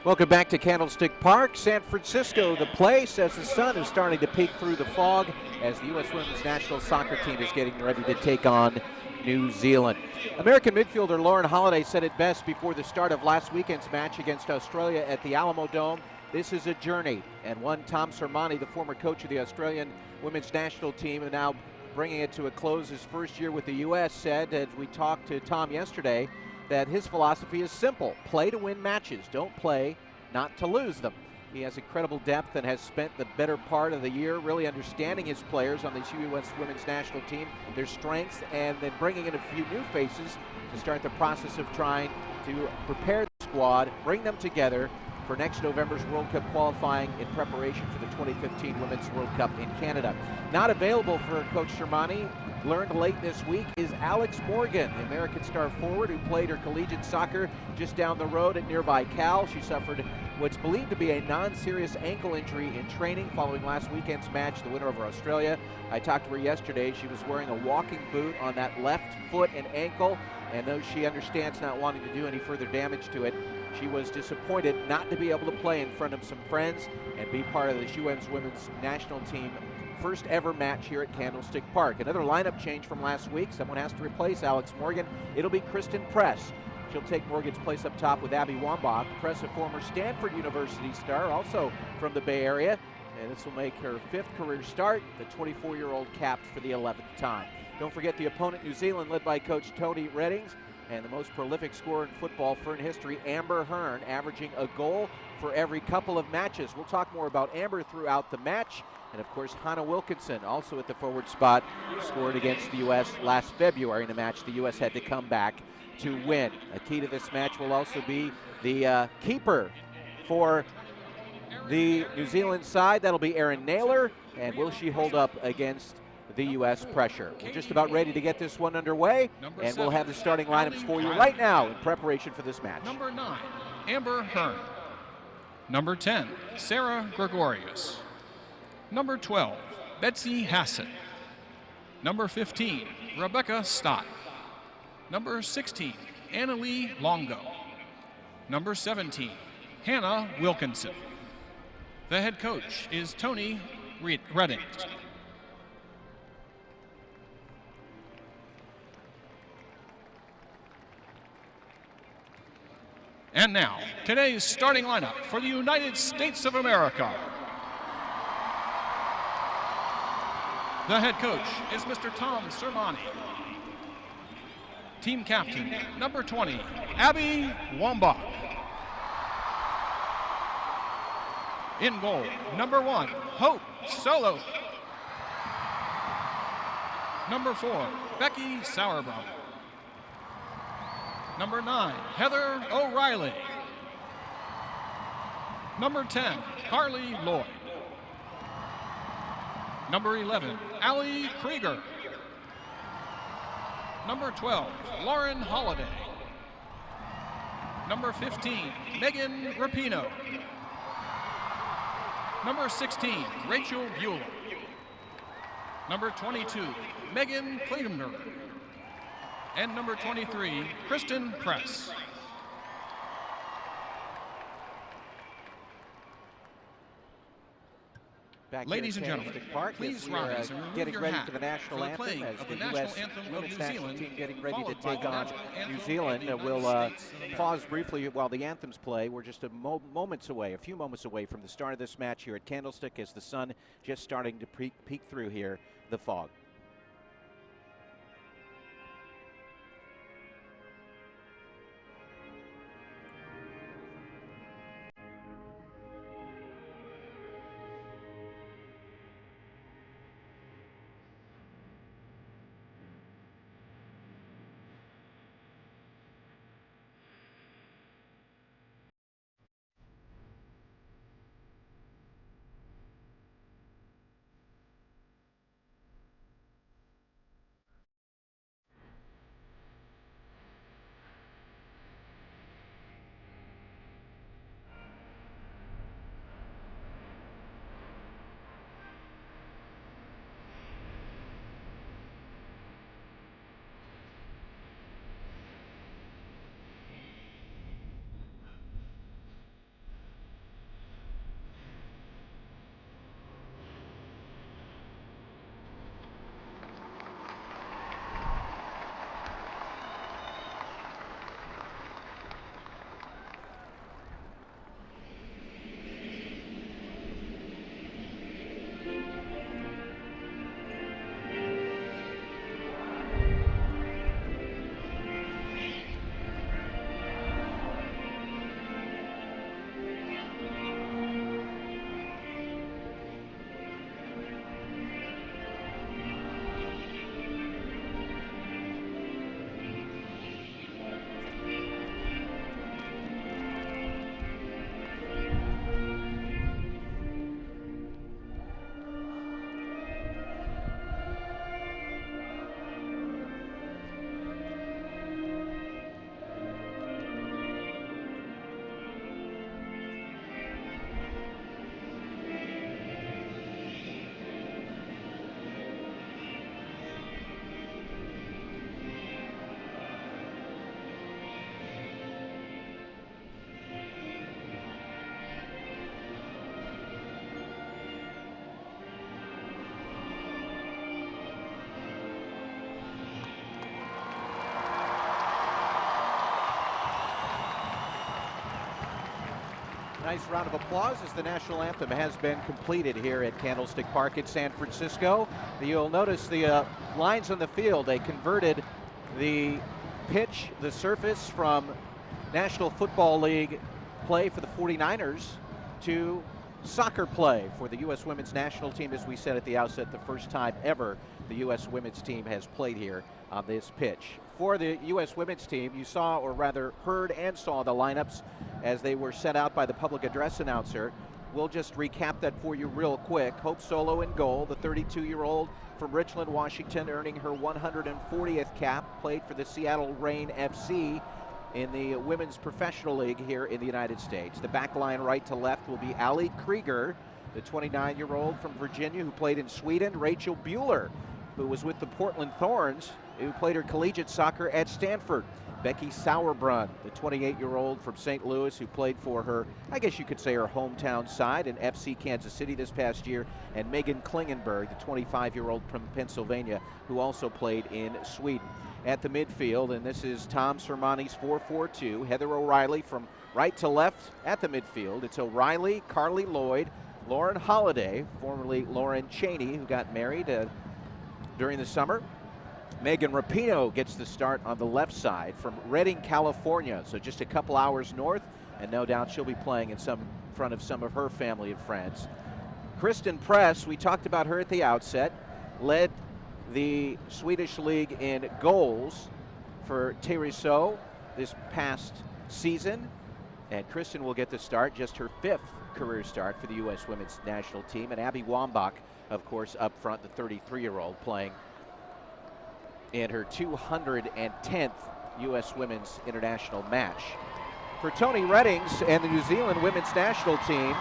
Welcome back to Candlestick Park, San Francisco, the place as the sun is starting to peek through the fog as the U.S. Women's National Soccer Team is getting ready to take on New Zealand. American midfielder Lauren Holiday said it best before the start of last weekend's match against Australia at the Alamo Dome. This is a journey, and one Tom Sermanni, the former coach of the Australian Women's National Team and now bringing it to a close his first year with the U.S., said, as we talked to Tom yesterday, that his philosophy is simple: play to win matches, don't play not to lose them. He has incredible depth and has spent the better part of the year really understanding his players on this U.S. Women's National Team, their strengths, and then bringing in a few new faces to start the process of trying to prepare the squad, bring them together for next November's World Cup qualifying in preparation for the 2015 Women's World Cup in Canada. Not available for Coach Sermanni, learned late this week, is Alex Morgan, the American star forward who played her collegiate soccer just down the road at nearby Cal. She suffered what's believed to be a non-serious ankle injury in training following last weekend's match, the winner over Australia. I talked to her yesterday. She was wearing a walking boot on that left foot and ankle, and though she understands not wanting to do any further damage to it, she was disappointed not to be able to play in front of some friends and be part of the U.S. Women's National Team first ever match here at Candlestick Park. Another lineup change from last week. Someone has to replace Alex Morgan. It'll be Christen Press. She'll take Morgan's place up top with Abby Wambach. Press, a former Stanford University star, also from the Bay Area. And this will make her 5th career start. The 24-year-old capped for the 11th time. Don't forget the opponent, New Zealand, led by Coach Tony Reddings. And the most prolific scorer in football for in history, Amber Hearn, averaging a goal for every couple of matches. We'll talk more about Amber throughout the match. And of course, Hannah Wilkinson, also at the forward spot, scored against the U.S. last February in a match the U.S. had to come back to win. A key to this match will also be the keeper for the New Zealand side. That'll be Erin Naylor. And will she hold up against the U.S. pressure? We're just about ready to get this one underway, and we'll have the starting lineups for you right now in preparation for this match. Number 9, Amber Hearn. Number 10, Sarah Gregorius. Number 12, Betsy Hassett. Number 15, Rebecca Stott. Number 16, Annalie Longo. Number 17, Hannah Wilkinson. The head coach is Tony Reddings. And now, today's starting lineup for the United States of America. The head coach is Mr. Tom Sermanni. Team captain, number 20, Abby Wambach. In goal, number 1, Hope Solo. Number 4, Becky Sauerbrunn. Number 9, Heather O'Reilly. Number 10, Carli Lloyd. Number 11, Allie Krieger. Number 12, Lauren Holiday. Number 15, Megan Rapinoe. Number 16, Rachel Bueller. Number 22, Megan Klingenberg. And number 23, Christen Press. Back Ladies and gentlemen, Park, please rise and remove getting your ready hat for the national for the anthem playing as of the the national U.S. anthem of Women's New National Zealand, Team getting ready to followed by take the on national anthem New of Zealand. the United We'll States of America. pause briefly while the anthems play. We're just a few moments away from the start of this match here at Candlestick as the sun just starting to peek through here, the fog. Nice round of applause as the national anthem has been completed here at Candlestick Park in San Francisco. You'll notice the lines on the field. They converted the pitch, the surface, from National Football League play for the 49ers to soccer play for the U.S. women's national team. As we said at the outset, the first time ever the U.S. women's team has played here on this pitch. For the U.S. women's team, you saw, or rather heard and saw, the lineups as they were set out by the public address announcer. We'll just recap that for you real quick. Hope Solo in goal, the 32-year-old from Richland, Washington, earning her 140th cap, played for the Seattle Reign FC in the Women's Professional League here in the United States. The back line right to left will be Allie Krieger, the 29-year-old from Virginia who played in Sweden. Rachel Bueller, who was with the Portland Thorns, who played her collegiate soccer at Stanford. Becky Sauerbrunn, the 28-year-old from St. Louis who played for her, I guess you could say her hometown side, in FC Kansas City this past year. And Megan Klingenberg, the 25-year-old from Pennsylvania, who also played in Sweden. At the midfield, and this is Tom Sermani's 4-4-2, Heather O'Reilly from right to left at the midfield. It's O'Reilly, Carli Lloyd, Lauren Holiday, formerly Lauren Cheney, who got married during the summer. Megan Rapinoe gets the start on the left side from Redding, California, so just a couple hours north, and no doubt she'll be playing in front of some of her family and friends. Christen Press, we talked about her at the outset, led the Swedish League in goals for Tyresö this past season, and Christen will get the start, just her 5th career start for the U.S. women's national team. And Abby Wambach, of course, up front, the 33-year-old, playing in her 210th U.S. women's international match. For Tony Reddings and the New Zealand women's national team,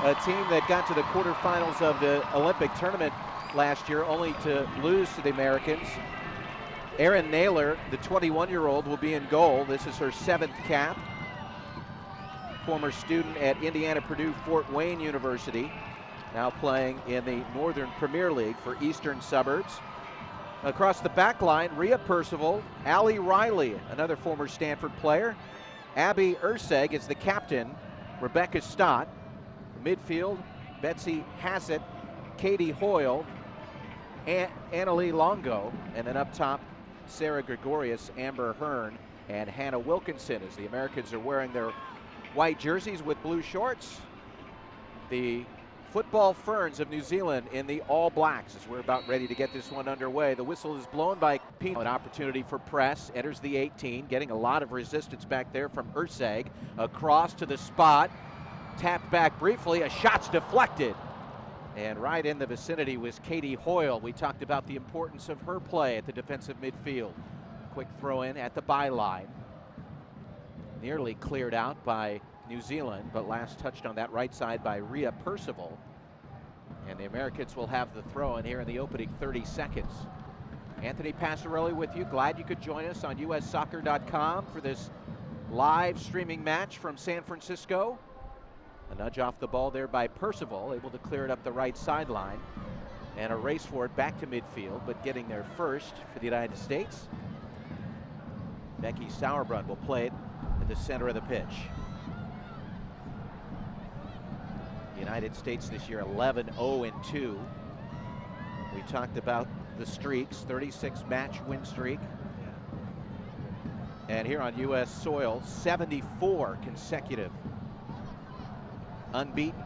a team that got to the quarterfinals of the Olympic tournament last year, only to lose to the Americans. Erin Naylor, the 21-year-old, will be in goal. This is her 7th cap. Former student at Indiana Purdue Fort Wayne University, now playing in the Northern Premier League for Eastern Suburbs. Across the back line, Rhea Percival, Allie Riley, another former Stanford player. Abby Urseg is the captain. Rebecca Stott. Midfield, Betsy Hassett, Katie Hoyle, Annalie Longo, and then up top, Sarah Gregorius, Amber Hearn, and Hannah Wilkinson, as the Americans are wearing their white jerseys with blue shorts. The Football Ferns of New Zealand in the All Blacks, as we're about ready to get this one underway. The whistle is blown by Pino. An opportunity for press, enters the 18, getting a lot of resistance back there from Urseg. Across to the spot, tapped back briefly, a shot's deflected. And right in the vicinity was Katie Hoyle. We talked about the importance of her play at the defensive midfield. Quick throw in at the byline. Nearly cleared out by New Zealand, but last touched on that right side by Rhea Percival. And the Americans will have the throw in here in the opening 30 seconds. Anthony Passarelli with you. Glad you could join us on ussoccer.com for this live streaming match from San Francisco. A nudge off the ball there by Percival, able to clear it up the right sideline. And a race for it back to midfield, but getting there first for the United States. Becky Sauerbrunn will play it at the center of the pitch. The United States this year 11-0-2. We talked about the streaks, 36 match win streak. And here on U.S. soil, 74 consecutive unbeaten,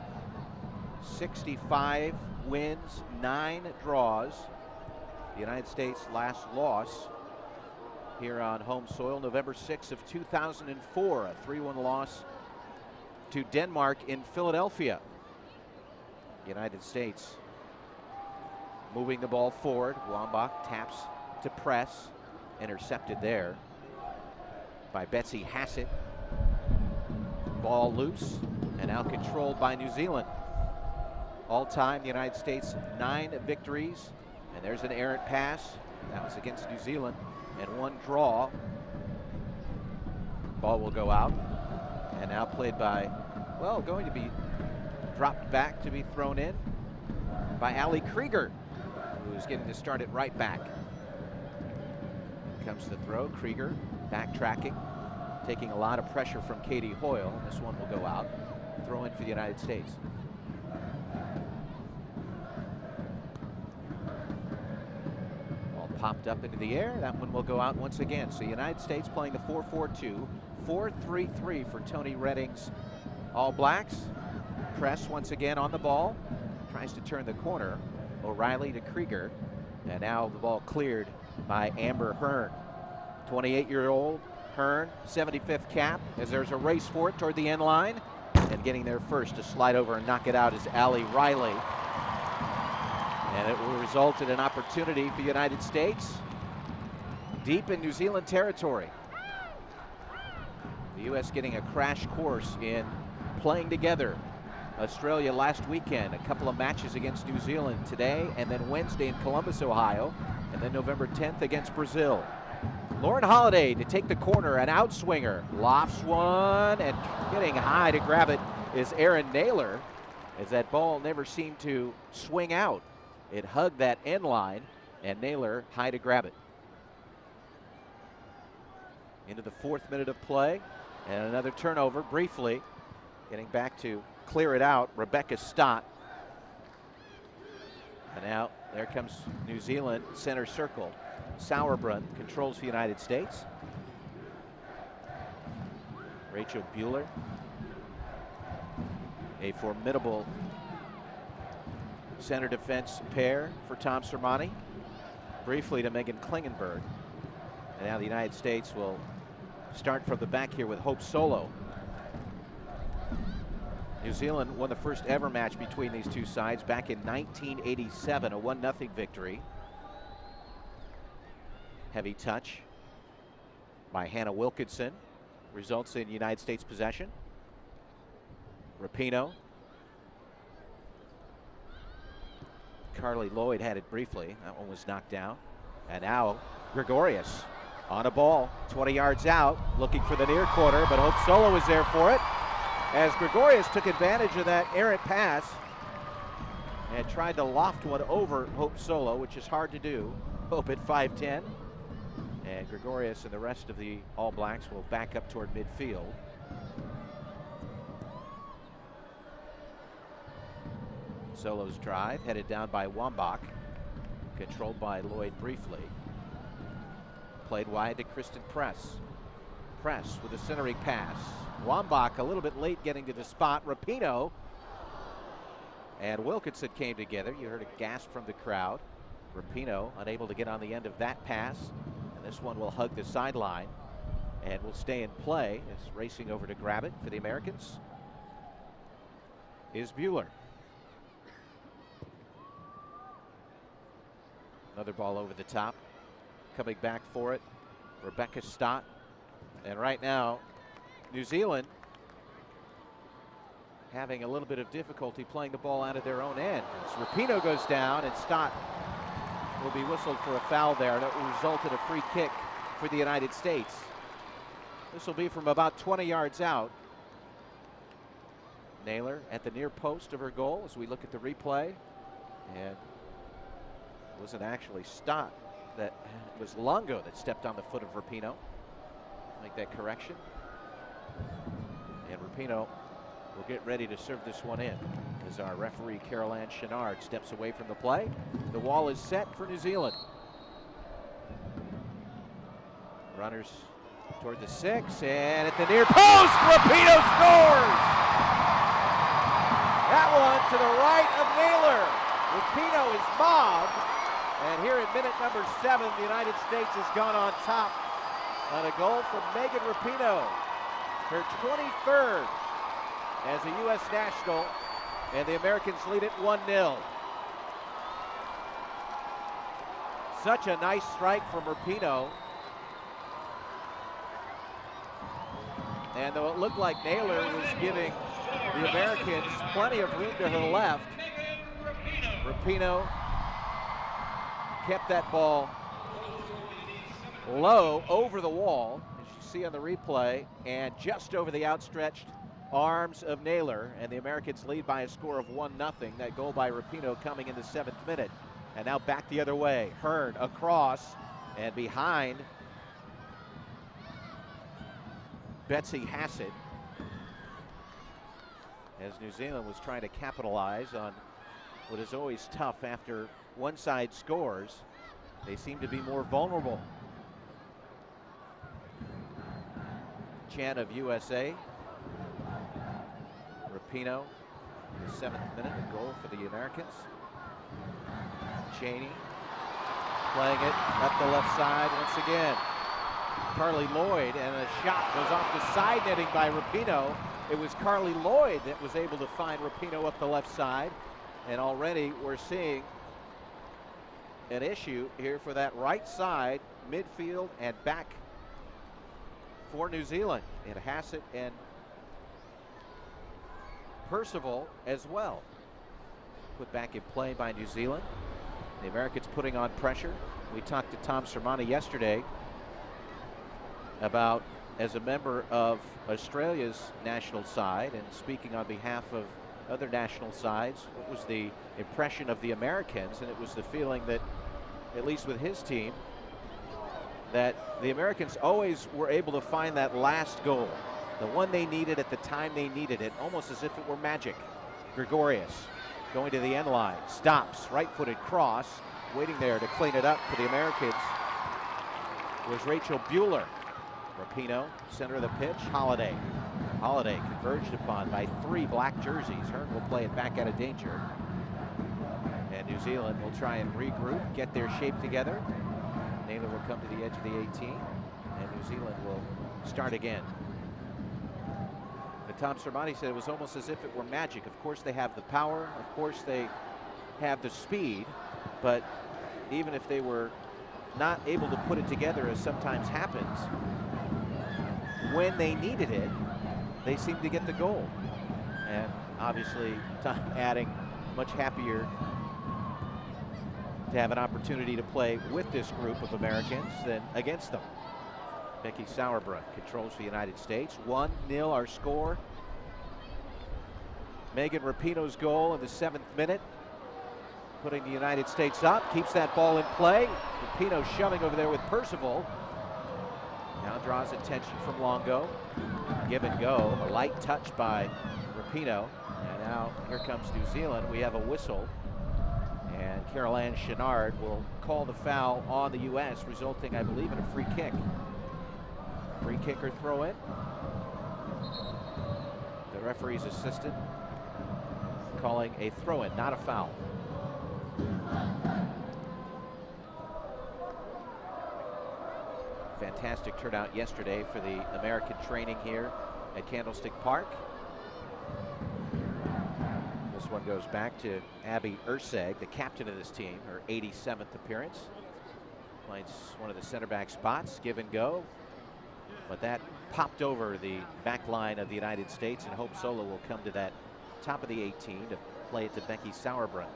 65 wins, 9 draws. The United States' last loss here on home soil, November 6th of 2004, a 3-1 loss to Denmark in Philadelphia. The United States moving the ball forward. Wambach taps to press, intercepted there by Betsy Hassett. Ball loose and now controlled by New Zealand. All time, the United States 9 victories, and there's an errant pass. That was against New Zealand, and 1 draw. Ball will go out, and now played by, well, going to be dropped back to be thrown in by Allie Krieger, who's getting to start at right back. Here comes the throw. Krieger backtracking taking a lot of pressure from Katie Hoyle. This one will go out. Throw in for the United States. Ball popped up into the air. That one will go out once again. So United States playing the 4-4-2. 4-3-3 for Tony Redding's All Blacks. Press once again on the ball. Tries to turn the corner. O'Reilly to Krieger. And now the ball cleared by Amber Hearn. 28-year-old Hearn, 75th cap, as there's a race for it toward the end line. And getting there first to slide over and knock it out is Allie Riley. And it will result in an opportunity for the United States deep in New Zealand territory. The U.S. getting a crash course in playing together. Australia last weekend, a couple of matches against New Zealand today, and then Wednesday in Columbus, Ohio, and then November 10th against Brazil. Lauren Holiday to take the corner, an outswinger, lofts one, and getting high to grab it is Erin Naylor, as that ball never seemed to swing out. It hugged that end line, and Naylor high to grab it. Into the 4th minute of play, and another turnover briefly. Getting back to clear it out, Rebecca Stott. And now there comes New Zealand, center circle. Sauerbrunn controls the United States. Rachel Buehler, a formidable center defense pair for Tom Sermanni. Briefly to Megan Klingenberg. And now the United States will start from the back here with Hope Solo. New Zealand won the first ever match between these two sides back in 1987, a 1-0 victory. Heavy touch by Hannah Wilkinson results in United States possession. Rapinoe. Carli Lloyd had it briefly. That one was knocked down. And now Gregorius on a ball, 20 yards out, looking for the near corner, but Hope Solo was there for it. As Gregorius took advantage of that errant pass and tried to loft one over Hope Solo, which is hard to do. Hope at 5'10". And Gregorius and the rest of the All Blacks will back up toward midfield. Solo's drive headed down by Wambach, controlled by Lloyd briefly. Played wide to Christen Press. Press with a centering pass. Wambach a little bit late getting to the spot. Rapinoe and Wilkinson came together. You heard a gasp from the crowd. Rapinoe unable to get on the end of that pass. And this one will hug the sideline and will stay in play. As racing over to grab it for the Americans is Buehler. Another ball over the top. Coming back for it, Rebecca Stott. And right now, New Zealand having a little bit of difficulty playing the ball out of their own end. As Rapinoe goes down, and Stott will be whistled for a foul there, and it will result in a free kick for the United States. This will be from about 20 yards out. Naylor at the near post of her goal as we look at the replay. And it wasn't actually Stott, that was Longo that stepped on the foot of Rapinoe. Make that correction. And Rapinoe will get ready to serve this one in as our referee Carol Ann Chenard steps away from the play. The wall is set for New Zealand. Runners toward the 6, and at the near post, Rapinoe scores! That one to the right of Naylor. Rapinoe is mobbed, and here at minute number 7, the United States has gone on top on a goal from Megan Rapinoe, her 23rd as a U.S. national, and the Americans lead it 1-0. Such a nice strike from Rapinoe. And though it looked like Naylor was giving the Americans plenty of room to her left, Rapinoe kept that ball low over the wall, as you see on the replay, and just over the outstretched arms of Naylor, and the Americans lead by a score of 1-0. That goal by Rapinoe coming in the 7th minute. And now back the other way. Hearn across and behind Betsy Hassett, as New Zealand was trying to capitalize on what is always tough after one side scores. They seem to be more vulnerable. Chant of USA. Rapinoe, the 7th minute, a goal for the Americans. Cheney playing it up the left side once again. Carli Lloyd, and a shot goes off the side netting by Rapinoe. It was Carli Lloyd that was able to find Rapinoe up the left side. And already we're seeing an issue here for that right side, midfield and back for New Zealand. And Hassett and Percival as well. Put back in play by New Zealand. The Americans putting on pressure. We talked to Tom Sermanni yesterday about, as a member of Australia's national side and speaking on behalf of other national sides, what was the impression of the Americans, and it was the feeling that, at least with his team, that the Americans always were able to find that last goal, the one they needed at the time they needed it, almost as if it were magic. Gregorius going to the end line, stops, right-footed cross, waiting there to clean it up for the Americans was Rachel Bueller. Rapinoe, center of the pitch, Holiday converged upon by 3 black jerseys. Hearn will play it back out of danger. And New Zealand will try and regroup, get their shape together. Naylor will come to the edge of the 18, and New Zealand will start again. But Tom Sermanni said it was almost as if it were magic. Of course they have the power, of course they have the speed, but even if they were not able to put it together, as sometimes happens, when they needed it, they seemed to get the goal. And obviously, Tom adding, much happier to have an opportunity to play with this group of Americans than against them. Becky Sauerbrunn controls for the United States. 1-0 our score. Megan Rapinoe's goal in the 7th minute, putting the United States up, keeps that ball in play. Rapinoe shoving over there with Percival. Now draws attention from Longo. Give and go, a light touch by Rapinoe. And now here comes New Zealand. We have a whistle. And Carol-Ann Chenard will call the foul on the U.S., resulting, I believe, in a free kick. Free kick or throw in. The referee's assistant calling a throw in, not a foul. Fantastic turnout yesterday for the American training here at Candlestick Park. This one goes back to Abby Urseg, the captain of this team, her 87th appearance. Plays one of the center back spots, give and go. But that popped over the back line of the United States, and Hope Solo will come to that top of the 18 to play it to Becky Sauerbrunn.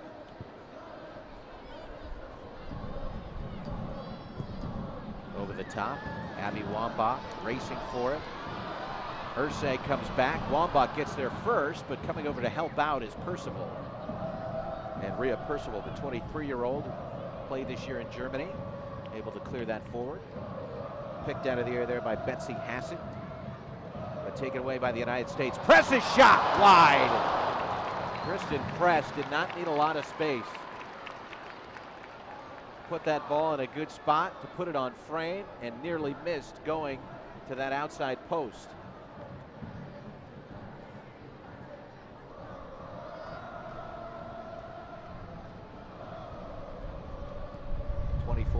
Over the top, Abby Wambach racing for it. Urseg comes back. Wambach gets there first, but coming over to help out is Percival. And Rhea Percival, the 23-year-old, played this year in Germany, able to clear that forward. Picked out of the air there by Betsy Hassett, but taken away by the United States. Presses shot wide. Christen press, did not need a lot of space. Put that ball in a good spot to put it on frame, and nearly missed going to that outside post.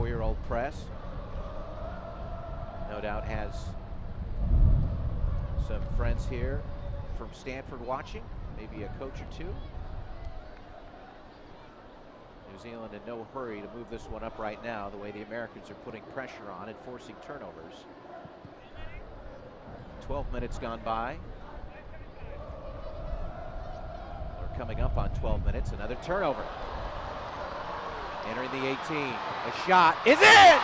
Year-old press, no doubt has some friends here from Stanford watching, maybe a coach or two. New Zealand in no hurry to move this one up right now, the way the Americans are putting pressure on and forcing turnovers. 12 minutes gone by. We're coming up on 12 minutes, another turnover. Entering the 18, a shot is in!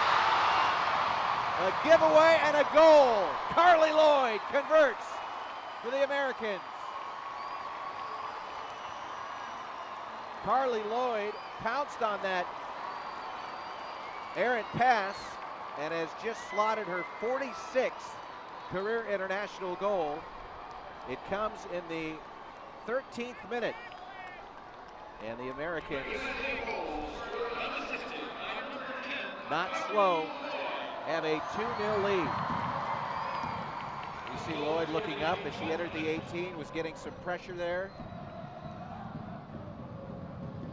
A giveaway and a goal. Carli Lloyd converts for the Americans. Carli Lloyd pounced on that errant pass and has just slotted her 46th career international goal. It comes in the 13th minute. And the Americans, not slow, have a 2-0 lead. You see Lloyd looking up as she entered the 18, was getting some pressure there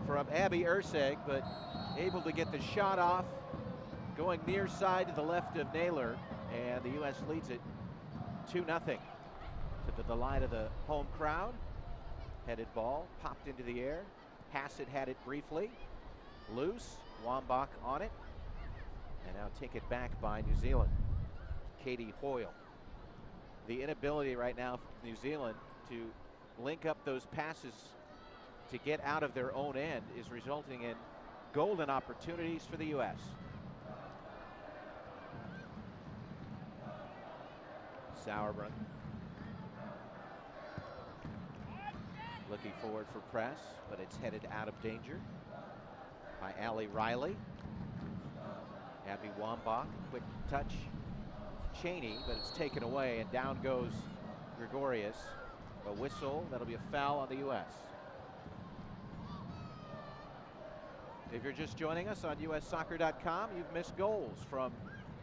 from Abby Urseg, but able to get the shot off, going near side to the left of Naylor, and the U.S. leads it 2-0. To the delight of the home crowd. Headed ball, popped into the air. Hassett had it briefly. Loose, Wambach on it. And now take it back by New Zealand. Katie Hoyle. The inability right now for New Zealand to link up those passes to get out of their own end is resulting in golden opportunities for the U.S. Sauerbrunn looking forward for press, but it's headed out of danger by Allie Riley. Abby Wambach, quick touch. Cheney, but it's taken away, and down goes Gregorius. A whistle, that'll be a foul on the U.S. If you're just joining us on USsoccer.com, you've missed goals from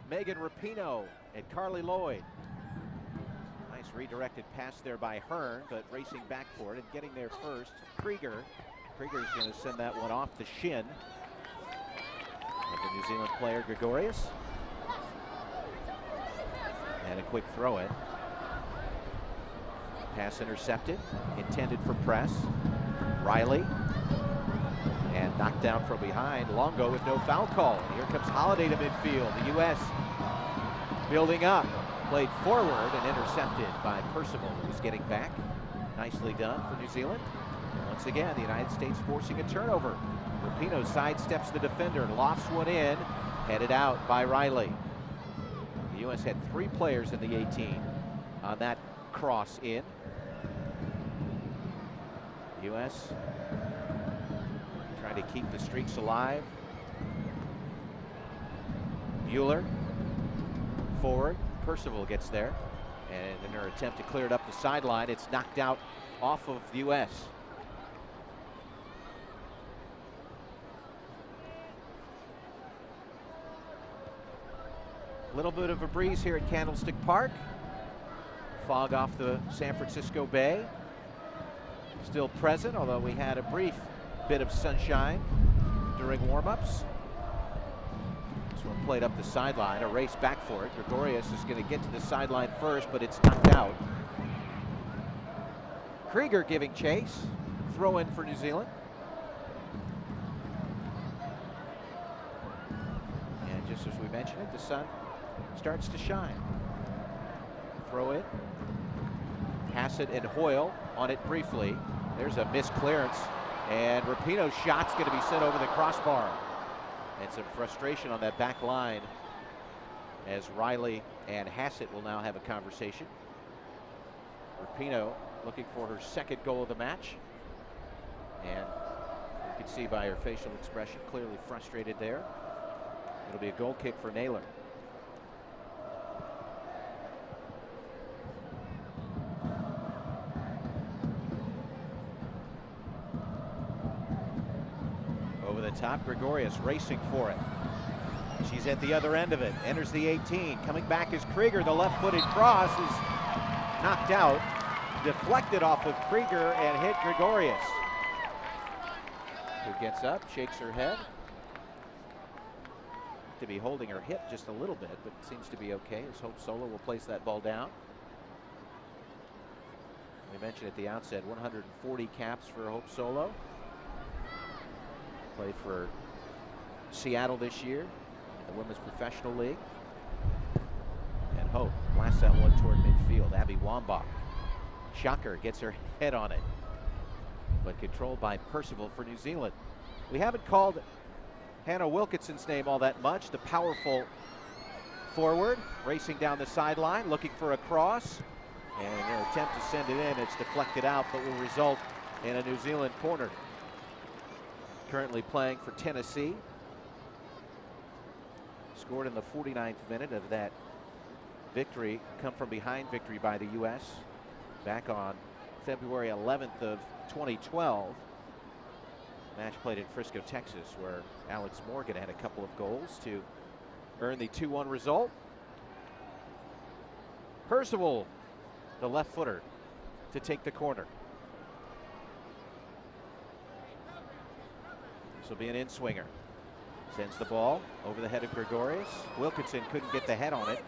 Megan Rapinoe and Carli Lloyd. Nice redirected pass there by Hearn, but racing back for it and getting there first. Krieger. Krieger's going to send that one off the shin of the New Zealand player Gregorius. And a quick throw in. Pass intercepted, intended for press. Riley. And knocked down from behind. Longo with no foul call. And here comes Holiday to midfield. The U.S. building up. Played forward and intercepted by Percival, who was getting back. Nicely done for New Zealand. Once again, the United States forcing a turnover. Rapinoe sidesteps the defender, lofts one in, headed out by Riley. The U.S. had 3 players in the 18 on that cross in. The U.S. trying to keep the streaks alive. Mueller forward. Percival gets there, and in her attempt to clear it up the sideline, it's knocked out off of the U.S. A little bit of a breeze here at Candlestick Park. Fog off the San Francisco Bay. Still present, although we had a brief bit of sunshine during warm-ups. This one played up the sideline, a race back for it. Gregorius is going to get to the sideline first, but it's knocked out. Krieger giving chase. Throw in for New Zealand. And just as we mentioned it, the sun starts to shine. Throw in. Hassett and Hoyle on it briefly. There's a missed clearance, and Rapinoe's shot's going to be sent over the crossbar. And some frustration on that back line as Riley and Hassett will now have a conversation. Rapinoe looking for her 2nd goal of the match. And you can see by her facial expression, clearly frustrated there. It'll be a goal kick for Naylor. Over the top, Gregorius racing for it. She's at the other end of it, enters the 18. Coming back is Krieger. The left-footed cross is knocked out, deflected off of Krieger and hit Gregorius, who gets up, shakes her head. To be holding her hip just a little bit, but seems to be okay as Hope Solo will place that ball down. We mentioned at the outset, 140 caps for Hope Solo. Played for Seattle this year in the Women's Professional League. And Hope blasts that one toward midfield. Abby Wambach. Shocker gets her head on it, but controlled by Percival for New Zealand. We haven't called Hannah Wilkinson's name all that much. The powerful forward racing down the sideline, looking for a cross. And in their attempt to send it in, it's deflected out, but will result in a New Zealand corner. Currently playing for Tennessee. Scored in the 49th minute of that victory, come from behind victory by the U.S. back on February 11th of 2012. Match played in Frisco, Texas, where Alex Morgan had a couple of goals to earn the 2-1 result. Percival, the left footer, to take the corner. This will be an in-swinger. Sends the ball over the head of Gregorius. Wilkinson couldn't get the head on it,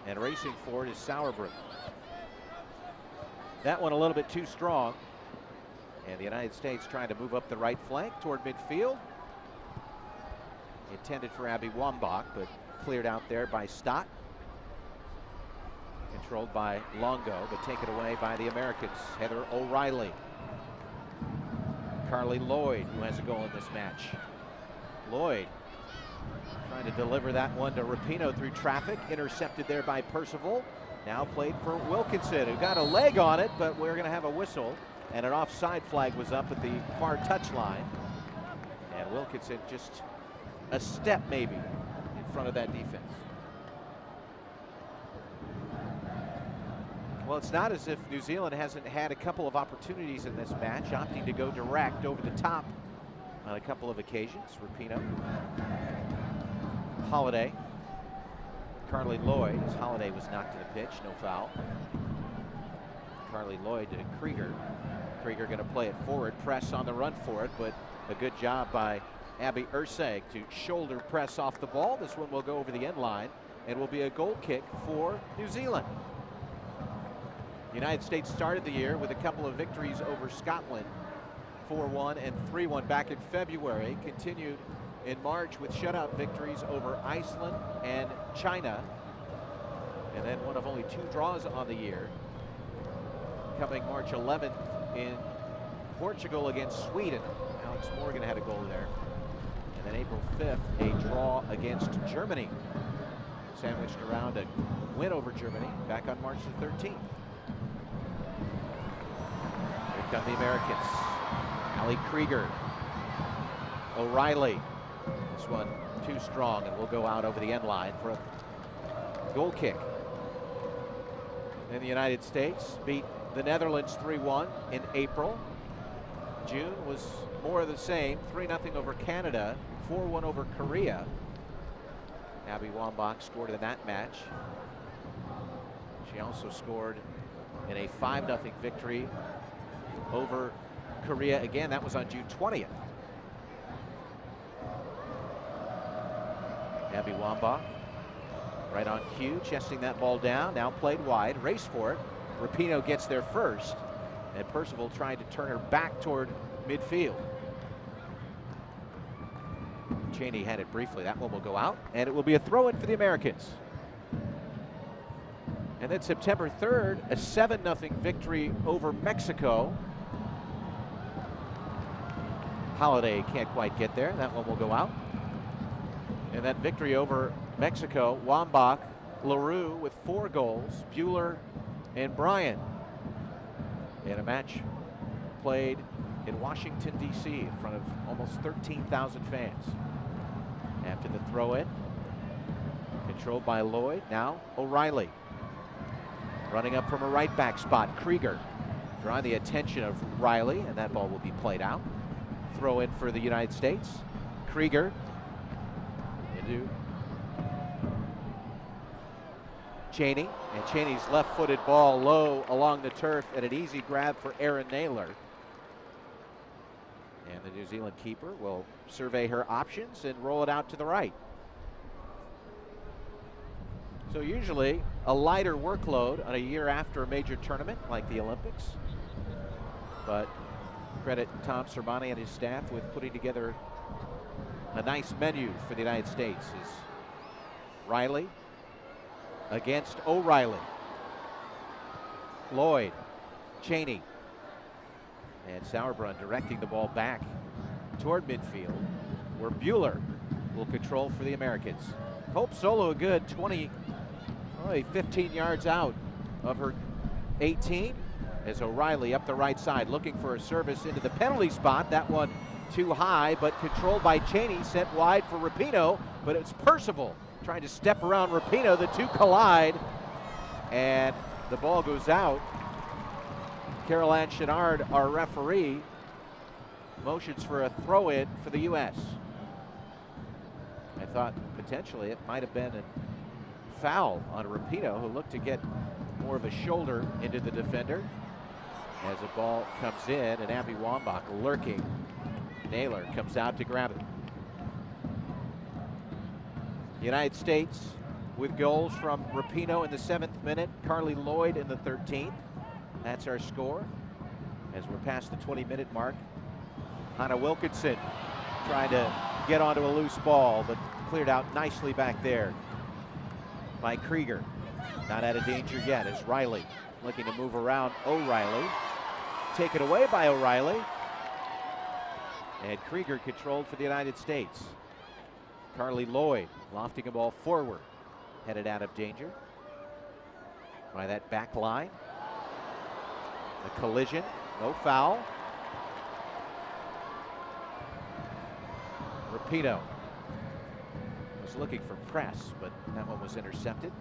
and racing for it is Sauerbrunn. That one a little bit too strong, and the United States trying to move up the right flank toward midfield. Intended for Abby Wambach, but cleared out there by Stott. Controlled by Longo, but taken away by the Americans. Heather O'Reilly. Carli Lloyd, who has a goal in this match. Lloyd trying to deliver that one to Rapinoe through traffic. Intercepted there by Percival. Now played for Wilkinson, who got a leg on it, but we're going to have a whistle. And an offside flag was up at the far touchline. And Wilkinson just a step maybe in front of that defense. Well, it's not as if New Zealand hasn't had a couple of opportunities in this match, opting to go direct over the top on a couple of occasions. Rapinoe, Holiday, Carli Lloyd, as Holiday was knocked to the pitch, no foul. Carli Lloyd to Krieger. Krieger going to play it forward, press on the run for it, but a good job by Abby Urseg to shoulder press off the ball. This one will go over the end line and will be a goal kick for New Zealand. The United States started the year with a couple of victories over Scotland, 4-1 and 3-1 back in February. Continued in March with shutout victories over Iceland and China. And then one of only 2 draws on the year, coming March 11th in Portugal against Sweden. Alex Morgan had a goal there. And then April 5th, a draw against Germany. Sandwiched around a win over Germany back on March the 13th. Here come the Americans. Ali Krieger, O'Reilly. This one too strong and will go out over the end line for a goal kick. Then the United States beat the Netherlands 3-1 in April. June was more of the same, 3-0 over Canada, 4-1 over Korea. Abby Wambach scored in that match. She also scored in a 5-0 victory over Korea. Again, that was on June 20th. Abby Wambach, right on cue, chesting that ball down. Now played wide, race for it. Rapinoe gets there first, and Percival trying to turn her back toward midfield. Cheney had it briefly. That one will go out, and it will be a throw-in for the Americans. And then September 3rd, a 7-0 victory over Mexico. Holiday can't quite get there. That one will go out. And that victory over Mexico, Wambach, LaRue with 4 goals, Bueller and Bryan. In a match played in Washington, D.C. in front of almost 13,000 fans. After the throw-in, controlled by Lloyd, now O'Reilly. Running up from a right back spot, Krieger drawing the attention of Riley, and that ball will be played out. Throw in for the United States. Krieger into Cheney, and Cheney's left-footed ball low along the turf, and an easy grab for Erin Naylor. And the New Zealand keeper will survey her options and roll it out to the right. So usually a lighter workload on a year after a major tournament like the Olympics. But credit Tom Sermani and his staff with putting together a nice menu for the United States. Is Riley against O'Reilly. Lloyd, Cheney, and Sauerbrunn directing the ball back toward midfield, where Bueller will control for the Americans. Hope Solo a good 15 yards out of her 18, as O'Reilly up the right side looking for a service into the penalty spot. That one too high, but controlled by Cheney, sent wide for Rapinoe, but it's Percival trying to step around Rapinoe. The two collide, and the ball goes out. Caroline Chenard, our referee, motions for a throw-in for the U.S. I thought potentially it might have been a foul on Rapinoe, who looked to get more of a shoulder into the defender. As the ball comes in, and Abby Wambach lurking. Naylor comes out to grab it. The United States with goals from Rapinoe in the 7th minute, Carli Lloyd in the 13th. That's our score. As we're past the 20-minute mark, Hannah Wilkinson trying to get onto a loose ball, but cleared out nicely back there by Krieger. Not out of danger yet as Riley looking to move around O'Reilly. Taken away by O'Reilly. And Krieger controlled for the United States. Carli Lloyd lofting a ball forward, headed out of danger by that back line. A collision, no foul. Rapinoe was looking for press, but that one was intercepted.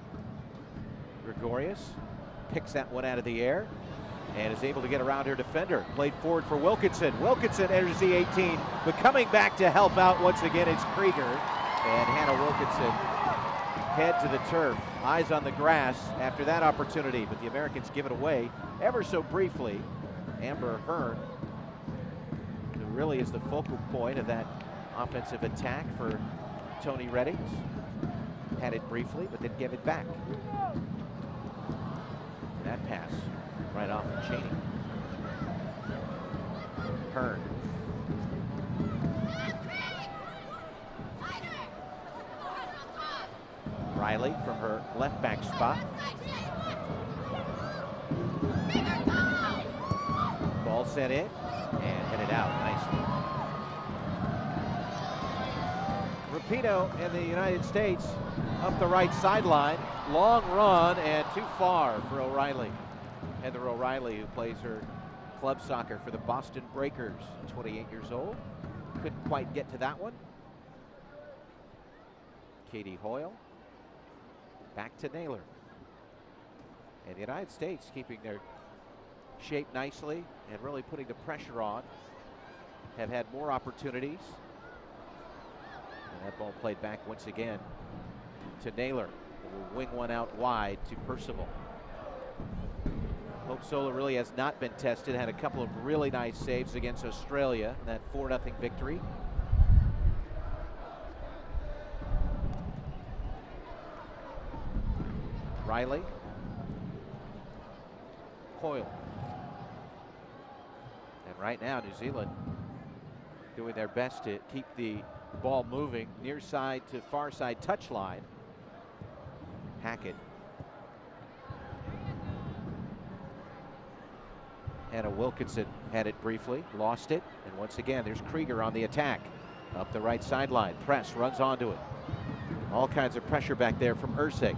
Gregorius picks that one out of the air and is able to get around her defender. Played forward for Wilkinson. Wilkinson enters the 18, but coming back to help out once again is Krieger. And Hannah Wilkinson head to the turf, eyes on the grass after that opportunity, but the Americans give it away ever so briefly. Amber Hearn, who really is the focal point of that offensive attack for Tony Reddings, had it briefly, but then gave it back. That pass right off of Cheney. Hearn. Riley from her left back spot. Ball sent in and headed out nicely. Rapinoe and the United States up the right sideline. Long run and too far for O'Reilly. Heather O'Reilly, who plays her club soccer for the Boston Breakers, 28 years old. Couldn't quite get to that one. Katie Hoyle. Back to Naylor. And the United States keeping their shape nicely and really putting the pressure on. Have had more opportunities. And that ball played back once again to Naylor. Will wing one out wide to Percival. Hope Solo really has not been tested. Had a couple of really nice saves against Australia in that 4-0 victory. Riley. Hoyle. And right now, New Zealand doing their best to keep the ball moving near side to far side touchline. Hackett. Hannah Wilkinson had it briefly, lost it, and once again, there's Krieger on the attack. Up the right sideline, press, runs onto it. All kinds of pressure back there from Ursig.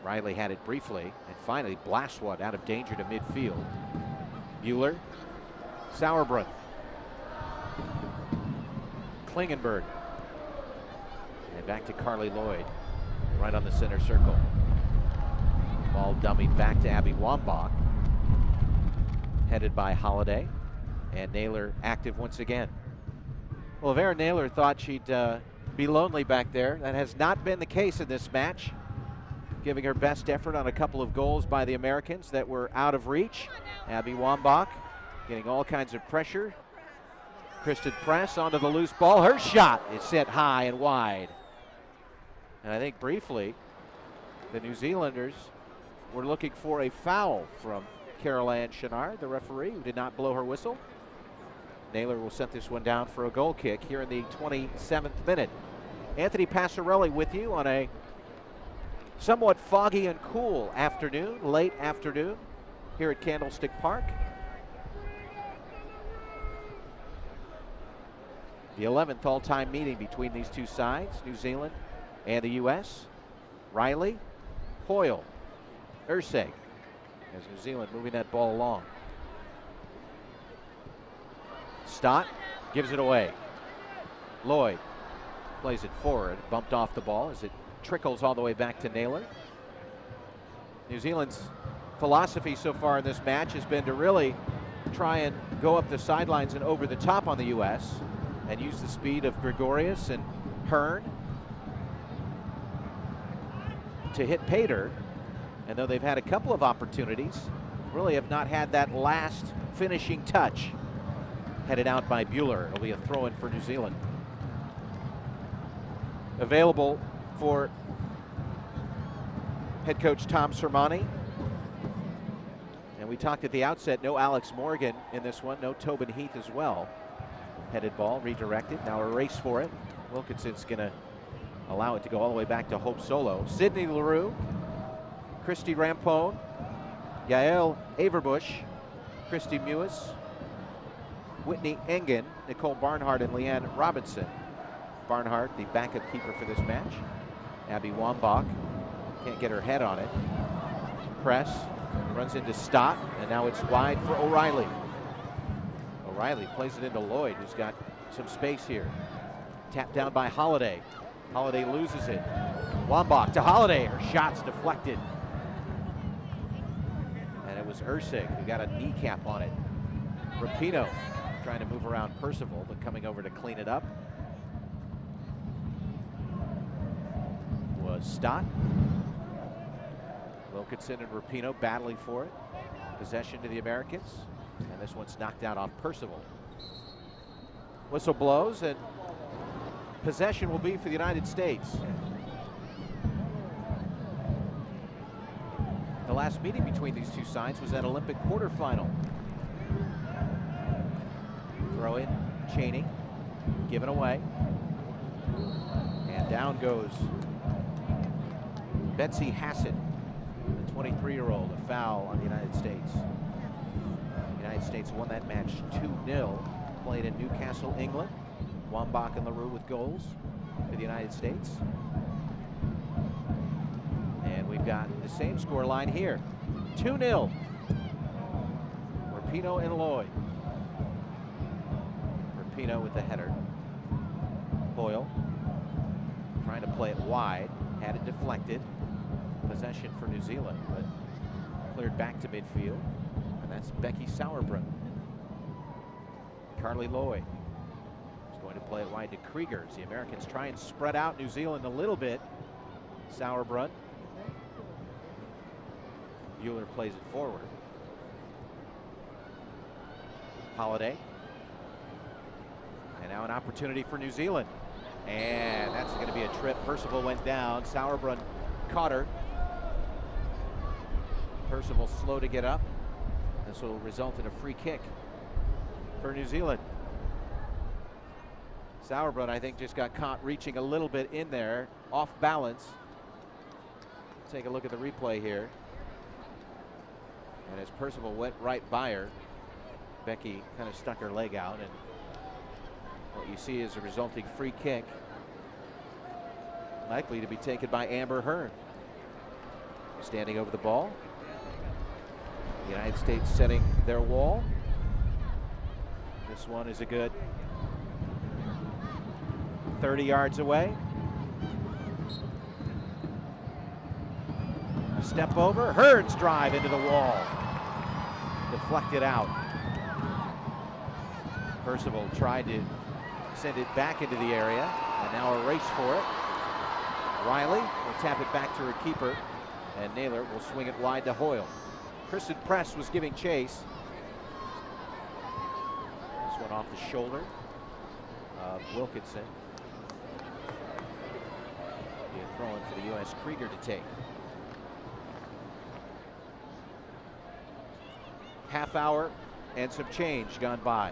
Riley had it briefly, and finally blasts one out of danger to midfield. Mueller, Sauerbrunn, Klingenberg, and back to Carli Lloyd, right on the center circle. Ball dummied back to Abby Wambach, headed by Holiday, and Naylor active once again. Well, Vera Naylor thought she'd be lonely back there. That has not been the case in this match. Giving her best effort on a couple of goals by the Americans that were out of reach. Abby Wambach getting all kinds of pressure. Christen press onto the loose ball. Her shot is set high and wide. And I think briefly, the New Zealanders were looking for a foul from Caroline Chenard, the referee, who did not blow her whistle. Naylor will set this one down for a goal kick here in the 27th minute. Anthony Passarelli with you on a somewhat foggy and cool afternoon, late afternoon, here at Candlestick Park. The 11th all-time meeting between these two sides, New Zealand and the U.S. Riley, Hoyle, Ursig, as New Zealand moving that ball along. Stott gives it away. Lloyd plays it forward, bumped off the ball as it trickles all the way back to Naylor. New Zealand's philosophy so far in this match has been to really try and go up the sidelines and over the top on the U.S. and use the speed of Gregorius and Hearn to hit pay dirt. And though they've had a couple of opportunities, really have not had that last finishing touch. Headed out by Buehler. It'll be a throw-in for New Zealand. Available for head coach Tom Sermanni. And we talked at the outset, no Alex Morgan in this one, no Tobin Heath as well. Headed ball, redirected, now a race for it. Wilkinson's gonna allow it to go all the way back to Hope Solo. Sydney Leroux, Christy Rampone, Yael Averbush, Christy Mewis, Whitney Engen, Nicole Barnhart, and Leanne Robinson. Barnhart, the backup keeper for this match. Abby Wambach can't get her head on it. Press, runs into Stott, and now it's wide for O'Reilly. O'Reilly plays it into Lloyd, who's got some space here. Tapped down by Holiday. Holiday loses it. Wambach to Holiday, her shot's deflected. And it was Ursig who got a kneecap on it. Rapinoe trying to move around Percival, but coming over to clean it up was Stott. Wilkinson and Rapinoe battling for it. Possession to the Americans. And this one's knocked out on Percival. Whistle blows and possession will be for the United States. The last meeting between these two sides was that Olympic quarterfinal. Throw in, Cheney, given away. And down goes Betsy Hassett, the 23-year-old, a foul on the United States. The United States won that match 2-0, played in Newcastle, England. Wambach and LaRue with goals for the United States. And we've got the same score line here, 2-0. Rapinoe and Lloyd. Rapinoe with the header. Boyle trying to play it wide, had it deflected. Possession for New Zealand, but cleared back to midfield. And that's Becky Sauerbrunn. Carli Lloyd is going to play it wide to Krieger as the Americans try and spread out New Zealand a little bit. Sauerbrunn. Buehler plays it forward. Holiday. And now an opportunity for New Zealand. And that's going to be a trip. Percival went down. Sauerbrunn caught her. Percival slow to get up. This will result in a free kick for New Zealand. Sauerbrunn, I think, just got caught reaching a little bit in there, off balance. Take a look at the replay here. And as Percival went right by her, Becky kind of stuck her leg out, and what you see is a resulting free kick, likely to be taken by Amber Hearn. Standing over the ball. The United States setting their wall. This one is a good 30 yards away. A step over, Hearn's drive into the wall. Deflected out. Percival tried to send it back into the area, and now a race for it. Riley will tap it back to her keeper, and Naylor will swing it wide to Hoyle. Christen Press was giving chase. This one off the shoulder of Wilkinson. Be a throw-in for the U.S. Krieger to take. Half hour and some change gone by.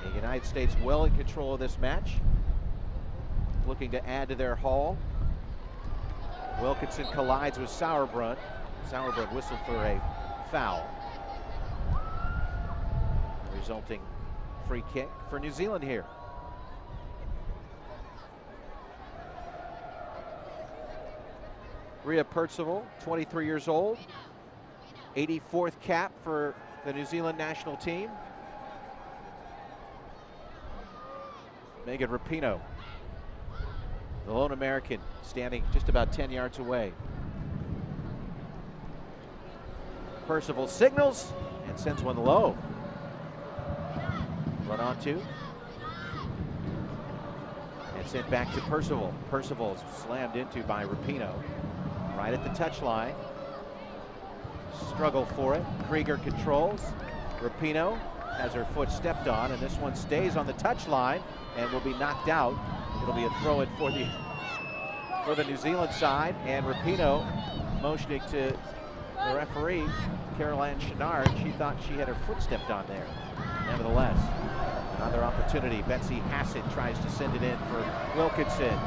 The United States well in control of this match, looking to add to their haul. Wilkinson collides with Sauerbrunn. Sauerbrunn whistled for a foul. Resulting free kick for New Zealand here. Rhea Percival, 23 years old, 84th cap for the New Zealand national team. Megan Rapinoe, the lone American, standing just about 10 yards away. Percival signals and sends one low. Run on to. And sent back to Percival. Percival's slammed into by Rapinoe. Right at the touchline. Struggle for it. Krieger controls. Rapinoe has her foot stepped on, and this one stays on the touchline and will be knocked out. It'll be a throw-in for the New Zealand side, and Rapinoe motioning to the referee, Caroline Chenard. She thought she had her foot stepped on there. Nevertheless, another opportunity. Betsy Hassett tries to send it in for Wilkinson.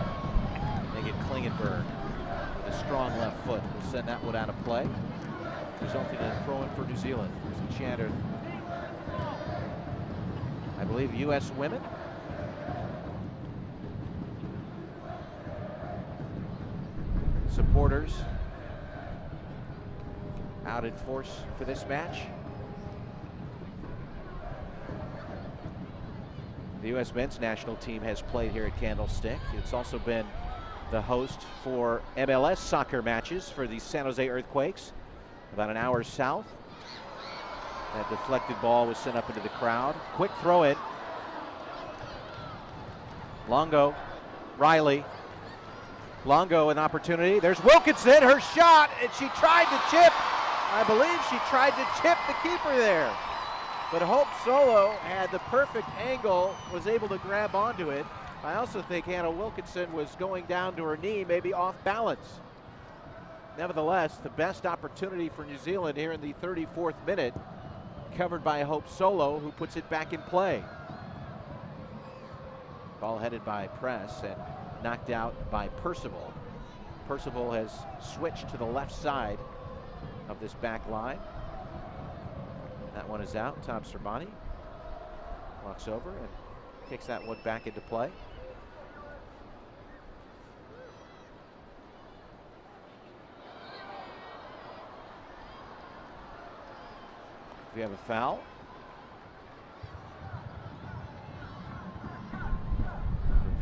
They get Klingenberg with a strong left foot. Will send that one out of play, resulting in a throw-in for New Zealand. There's a chatter, I believe, U.S. women. Supporters out in force for this match. The U.S. men's national team has played here at Candlestick. It's also been the host for MLS soccer matches for the San Jose Earthquakes, about an hour south. That deflected ball was sent up into the crowd. Quick throw in. Longo, Riley. Longo an opportunity. There's Wilkinson, her shot, and she tried to chip. I believe she tried to chip the keeper there. But Hope Solo had the perfect angle, was able to grab onto it. I also think Hannah Wilkinson was going down to her knee, maybe off balance. Nevertheless, the best opportunity for New Zealand here in the 34th minute, covered by Hope Solo, who puts it back in play. Ball headed by Press and knocked out by Percival. Percival has switched to the left side of this back line. That one is out. Tom Sermani walks over and kicks that one back into play. We have a foul.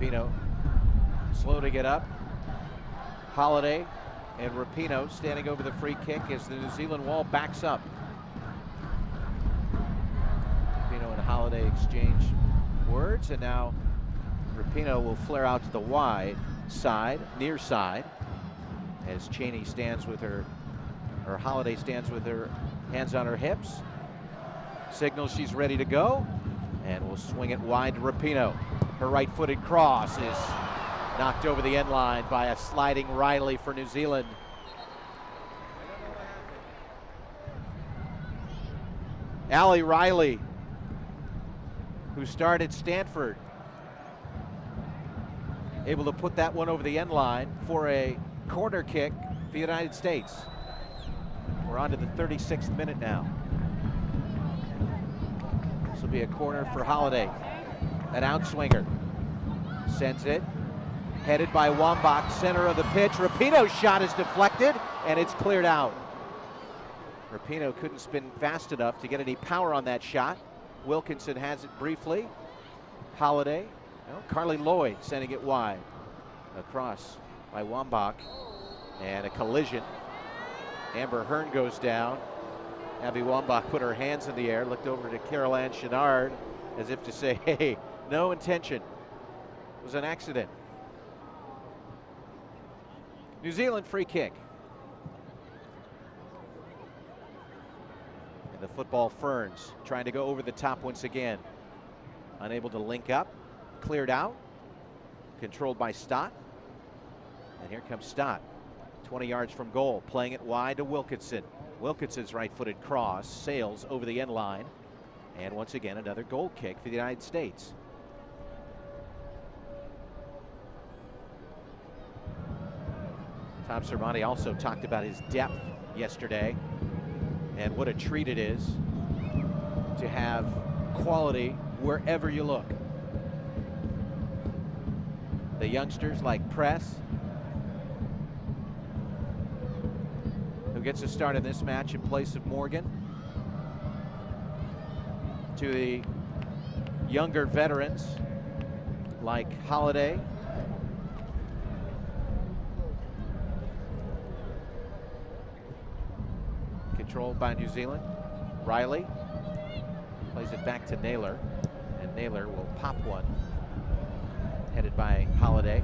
Rapinoe slow to get up. Holiday and Rapinoe standing over the free kick as the New Zealand wall backs up. Rapinoe and Holiday exchange words, and now Rapinoe will flare out to the wide side, near side, as Cheney stands with her, or Holiday stands with her hands on her hips. Signals she's ready to go, and will swing it wide to Rapinoe. Her right-footed cross is knocked over the end line by a sliding Riley for New Zealand. Allie Riley, who started Stanford, able to put that one over the end line for a corner kick for the United States. We're on to the 36th minute now. This will be a corner for Holiday. An outswinger. Sends it. Headed by Wambach, center of the pitch. Rapinoe's shot is deflected, and it's cleared out. Rapinoe couldn't spin fast enough to get any power on that shot. Wilkinson has it briefly. Holiday. Well, Carli Lloyd sending it wide. Across by Wambach. And a collision. Amber Hearn goes down. Abby Wambach put her hands in the air, looked over to Caroline Chenard as if to say, hey, no intention. It was an accident. New Zealand free kick. And the football Ferns trying to go over the top once again. Unable to link up. Cleared out. Controlled by Stott. And here comes Stott. 20 yards from goal, playing it wide to Wilkinson. Wilkinson's right-footed cross sails over the end line. And once again, another goal kick for the United States. Tom Sermani also talked about his depth yesterday and what a treat it is to have quality wherever you look. The youngsters like Press, who gets a start in this match in place of Morgan, to the younger veterans like Holiday, Controlled by New Zealand. Riley plays it back to Naylor, and Naylor will pop one. Headed by Holiday.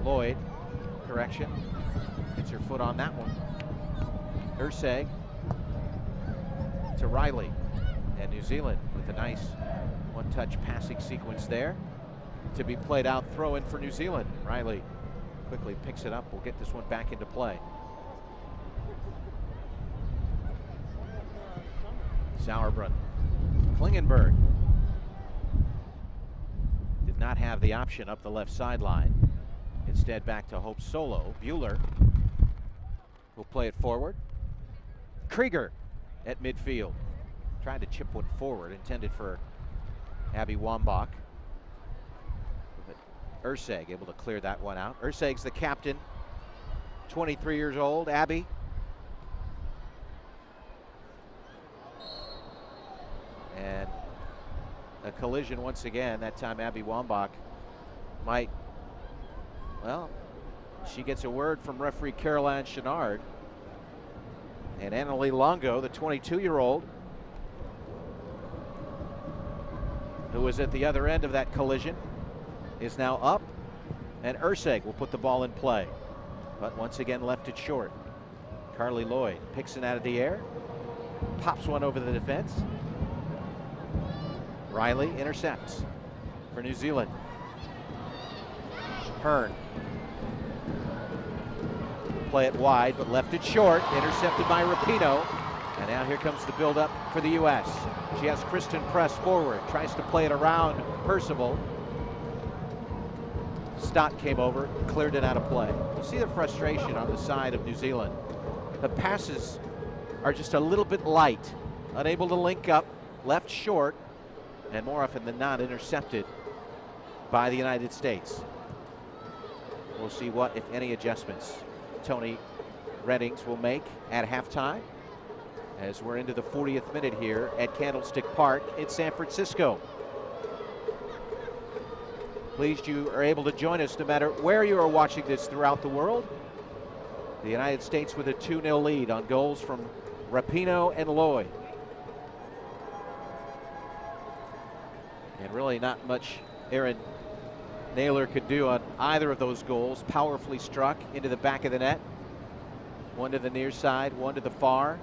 Lloyd, correction, gets her foot on that one. Urseg to Riley, and New Zealand with a nice one-touch passing sequence there. To be played out, throw in for New Zealand. Riley quickly picks it up. We'll get this one back into play. Sauerbrunn, Klingenberg did not have the option up the left sideline. Instead, back to Hope Solo. Bueller will play it forward. Krieger at midfield. Tried to chip one forward, intended for Abby Wambach. But Urseg able to clear that one out. Urseg's the captain, 23 years old. Abby. And a collision once again. That time Abby Wambach might, well, she gets a word from referee Caroline Chenard. And Annalie Longo, the 22-year-old, who was at the other end of that collision, is now up. And Urseg will put the ball in play. But once again left it short. Carli Lloyd picks it out of the air. Pops one over the defense. Riley intercepts for New Zealand. Hearn. Play it wide, but left it short. Intercepted by Rapinoe. And now here comes the build-up for the U.S. She has Christen press forward. Tries to play it around Percival. Stott came over, cleared it out of play. You see the frustration on the side of New Zealand. The passes are just a little bit light. Unable to link up, left short, and more often than not intercepted by the United States. We'll see what, if any, adjustments Tony Reddings will make at halftime as we're into the 40th minute here at Candlestick Park in San Francisco. Pleased you are able to join us no matter where you are watching this throughout the world. The United States with a 2-0 lead on goals from Rapinoe and Lloyd. And really not much Erin Naylor could do on either of those goals. Powerfully struck into the back of the net. One to the near side, one to the far.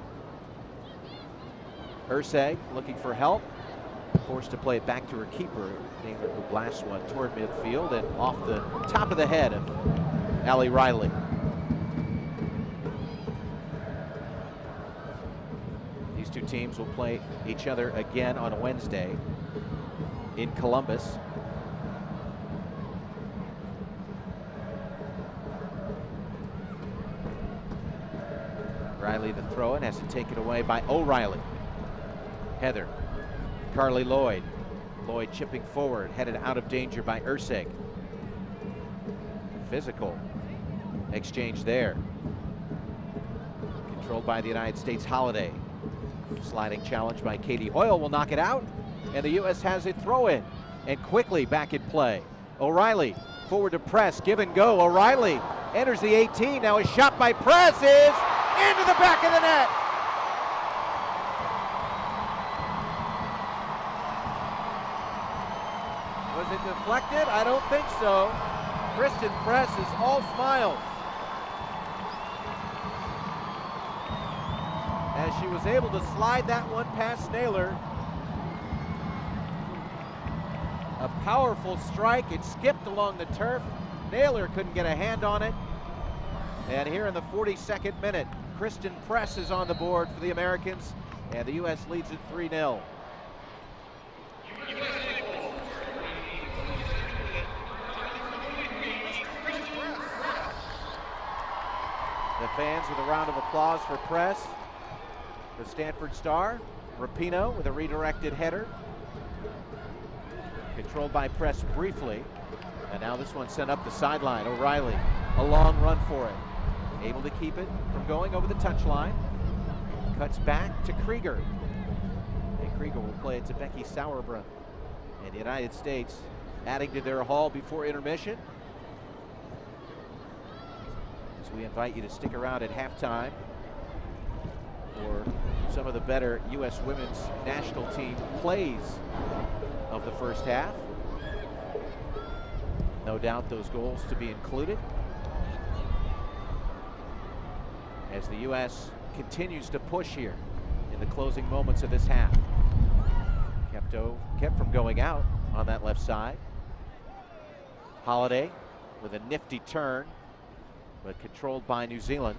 Urseg looking for help. Forced to play it back to her keeper. Naylor who blasts one toward midfield and off the top of the head of Allie Riley. These two teams will play each other again on Wednesday in Columbus. Riley the throw-in, has it taken away by O'Reilly. Heather, Carli Lloyd. Lloyd chipping forward, headed out of danger by Urseg. Physical exchange there. Controlled by the United States. Holiday. Sliding challenge by Katie Hoyle will knock it out. And the U.S. has a throw-in. And quickly back in play. O'Reilly forward to press, give and go. O'Reilly enters the 18. Now a shot by Press is into the back of the net. Was it deflected? I don't think so. Christen Press is all smiles as she was able to slide that one past Naylor. A powerful strike. It skipped along the turf. Naylor couldn't get a hand on it. And here in the 42nd minute, Christen Press is on the board for the Americans, and the U.S. leads it 3-0. The fans with a round of applause for Press. The Stanford star, Rapinoe with a redirected header. Controlled by Press briefly. And now this one sent up the sideline. O'Reilly, a long run for it. Able to keep it from going over the touchline. Cuts back to Krieger. And Krieger will play it to Becky Sauerbrunn. And the United States adding to their haul before intermission. As we invite you to stick around at halftime for some of the better U.S. women's national team plays of the first half. No doubt those goals to be included as the U.S. continues to push here in the closing moments of this half. Kept from going out on that left side. Holiday with a nifty turn, but controlled by New Zealand.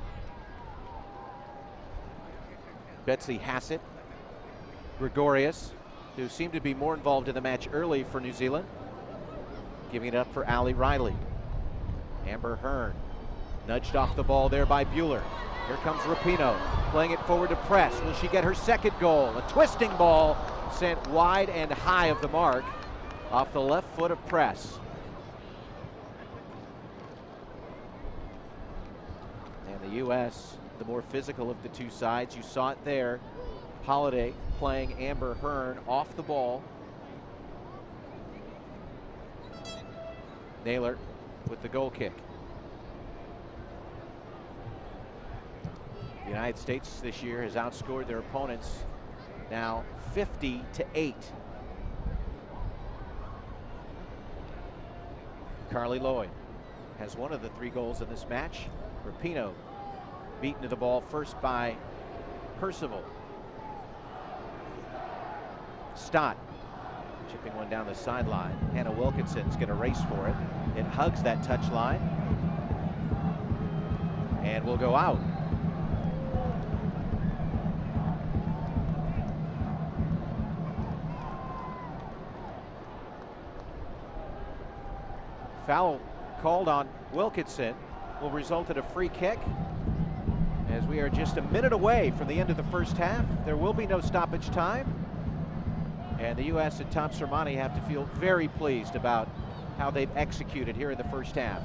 Betsy Hassett, Gregorius, who seemed to be more involved in the match early for New Zealand, giving it up for Ali Riley. Amber Hearn nudged off the ball there by Bueller. Here comes Rapinoe, playing it forward to Press. Will she get her second goal? A twisting ball sent wide and high of the mark off the left foot of Press. And the U.S., the more physical of the two sides. You saw it there. Holiday playing Amber Hearn off the ball. Naylor with the goal kick. The United States this year has outscored their opponents now 50-8. Carli Lloyd has one of the 3 goals in this match. Rapinoe beaten to the ball first by Percival. Stott chipping one down the sideline. Hannah Wilkinson's going to race for it. It hugs that touch line and will go out. Foul called on Wilkinson will result in a free kick. As we are just a minute away from the end of the first half, there will be no stoppage time. And the U.S. and Tom Sermanni have to feel very pleased about how they've executed here in the first half.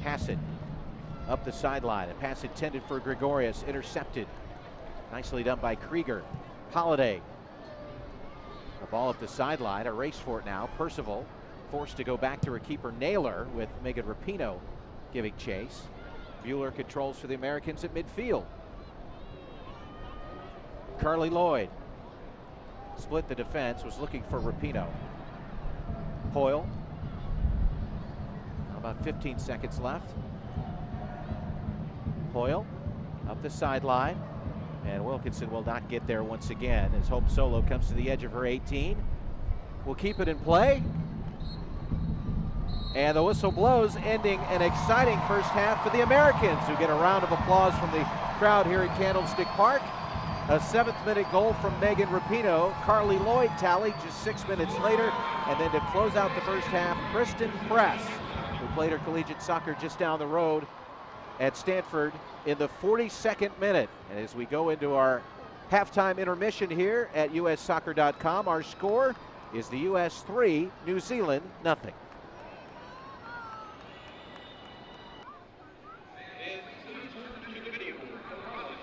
Hassett up the sideline. A pass intended for Gregorius, intercepted. Nicely done by Krieger. Holiday. The ball up the sideline, a race for it now. Percival forced to go back to her keeper Naylor, with Megan Rapinoe giving chase. Bueller controls for the Americans at midfield. Carli Lloyd split the defense, was looking for Rapinoe. Hoyle. About 15 seconds left. Hoyle up the sideline, and Wilkinson will not get there once again as Hope Solo comes to the edge of her 18. Will keep it in play. And the whistle blows, ending an exciting first half for the Americans, who get a round of applause from the crowd here at Candlestick Park. A 7th-minute goal from Megan Rapinoe. Carli Lloyd tallied just 6 minutes later. And then to close out the first half, Christen Press, who played her collegiate soccer just down the road at Stanford, in the 42nd minute. And as we go into our halftime intermission here at ussoccer.com, our score is the U.S. 3, New Zealand 0.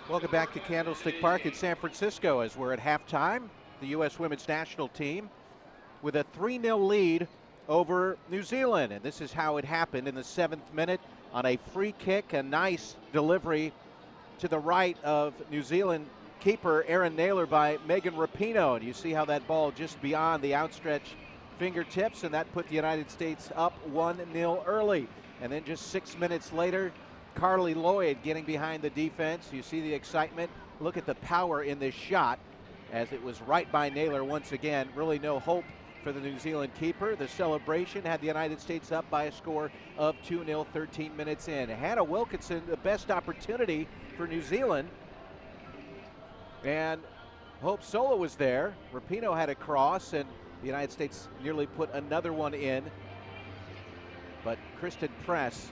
Welcome back to Candlestick Park in San Francisco as we're at halftime. The U.S. women's national team with a 3-0 lead over New Zealand. And this is how it happened in the 7th minute on a free kick. A nice delivery to the right of New Zealand keeper Erin Naylor by Megan Rapinoe. And you see how that ball just beyond the outstretched fingertips, and that put the United States up 1-0 early. And then just 6 minutes later, Carli Lloyd getting behind the defense. You see the excitement. Look at the power in this shot as it was right by Naylor once again. Really no hope for the New Zealand keeper. The celebration had the United States up by a score of 2-0 13 minutes in. Hannah Wilkinson, the best opportunity for New Zealand. And Hope Solo was there. Rapinoe had a cross, and the United States nearly put another one in. But Christen Press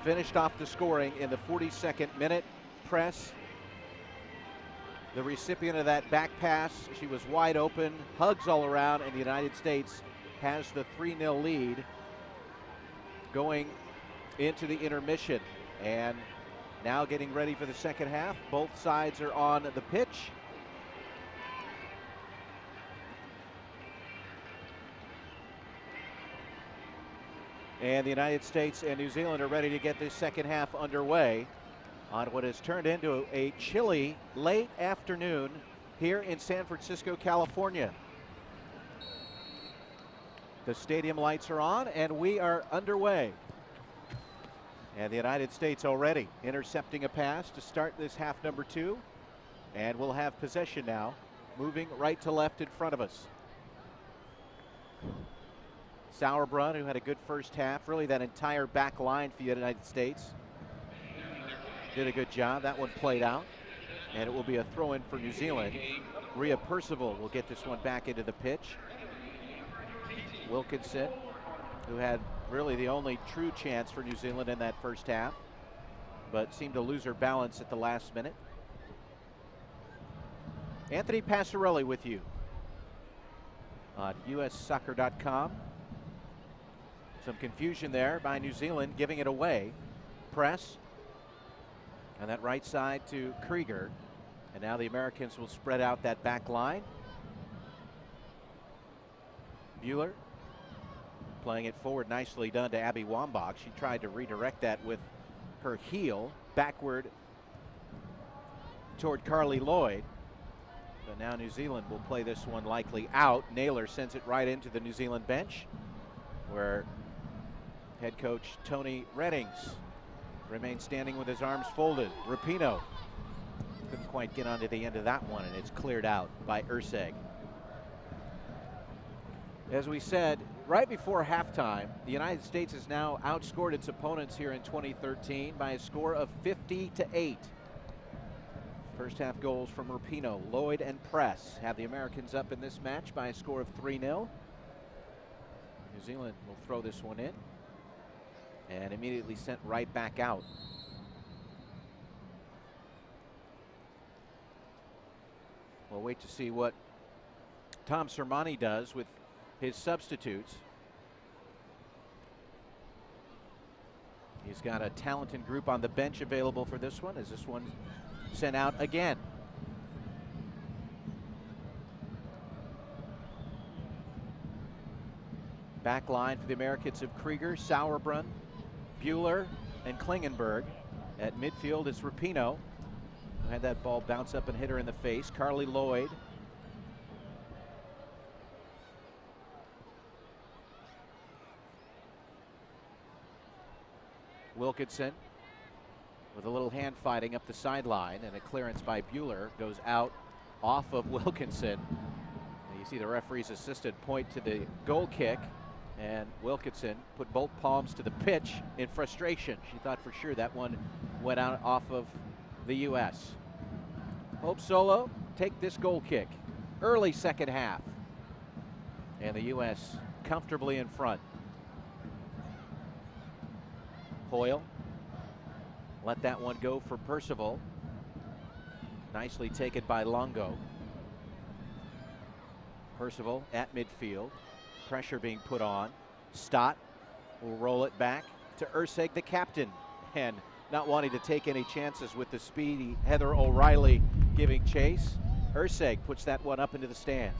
finished off the scoring in the 42nd minute. Press, the recipient of that back pass, she was wide open, hugs all around, and the United States has the 3-0 lead going into the intermission. And now getting ready for the second half. Both sides are on the pitch. And the United States and New Zealand are ready to get this second half underway. on what has turned into a chilly late afternoon here in San Francisco, California. The stadium lights are on and we are underway. And the United States already intercepting a pass to start this half number 2. And we'll have possession now, moving right to left in front of us. Sauerbrunn, who had a good first half, really that entire back line for the United States, did a good job. That one played out, and it will be a throw-in for New Zealand. Rhea Percival will get this one back into the pitch. Wilkinson, who had really the only true chance for New Zealand in that first half, but seemed to lose her balance at the last minute. Anthony Passarelli with you on ussoccer.com. Some confusion there by New Zealand giving it away. Press. And that right side to Krieger. And now the Americans will spread out that back line. Bueller playing it forward, nicely done to Abby Wambach. She tried to redirect that with her heel backward toward Carli Lloyd. But now New Zealand will play this one likely out. Naylor sends it right into the New Zealand bench, where head coach Tony Reddings remains standing with his arms folded. Rapinoe couldn't quite get onto the end of that one, and it's cleared out by Urseg. As we said, right before halftime, the United States has now outscored its opponents here in 2013 by a score of 50-8. First half goals from Rapinoe, Lloyd, and Press have the Americans up in this match by a score of 3-0. New Zealand will throw this one in and immediately sent right back out. We'll wait to see what Tom Sermanni does with his substitutes. He's got a talented group on the bench available for this one, as this one sent out again. Back line for the Americans of Krieger, Sauerbrunn, Bueller, and Klingenberg. At midfield is Rapinoe, who had that ball bounce up and hit her in the face. Carli Lloyd. Wilkinson with a little hand fighting up the sideline, and a clearance by Bueller goes out off of Wilkinson. And you see the referee's assistant point to the goal kick, and Wilkinson put both palms to the pitch in frustration. She thought for sure that one went out off of the U.S. Hope Solo take this goal kick. Early second half. And the U.S. comfortably in front. Hoyle let that one go for Percival. Nicely taken by Longo. Percival at midfield. Pressure being put on. Stott will roll it back to Urseg, the captain, and not wanting to take any chances with the speedy Heather O'Reilly giving chase. Urseg puts that one up into the stands.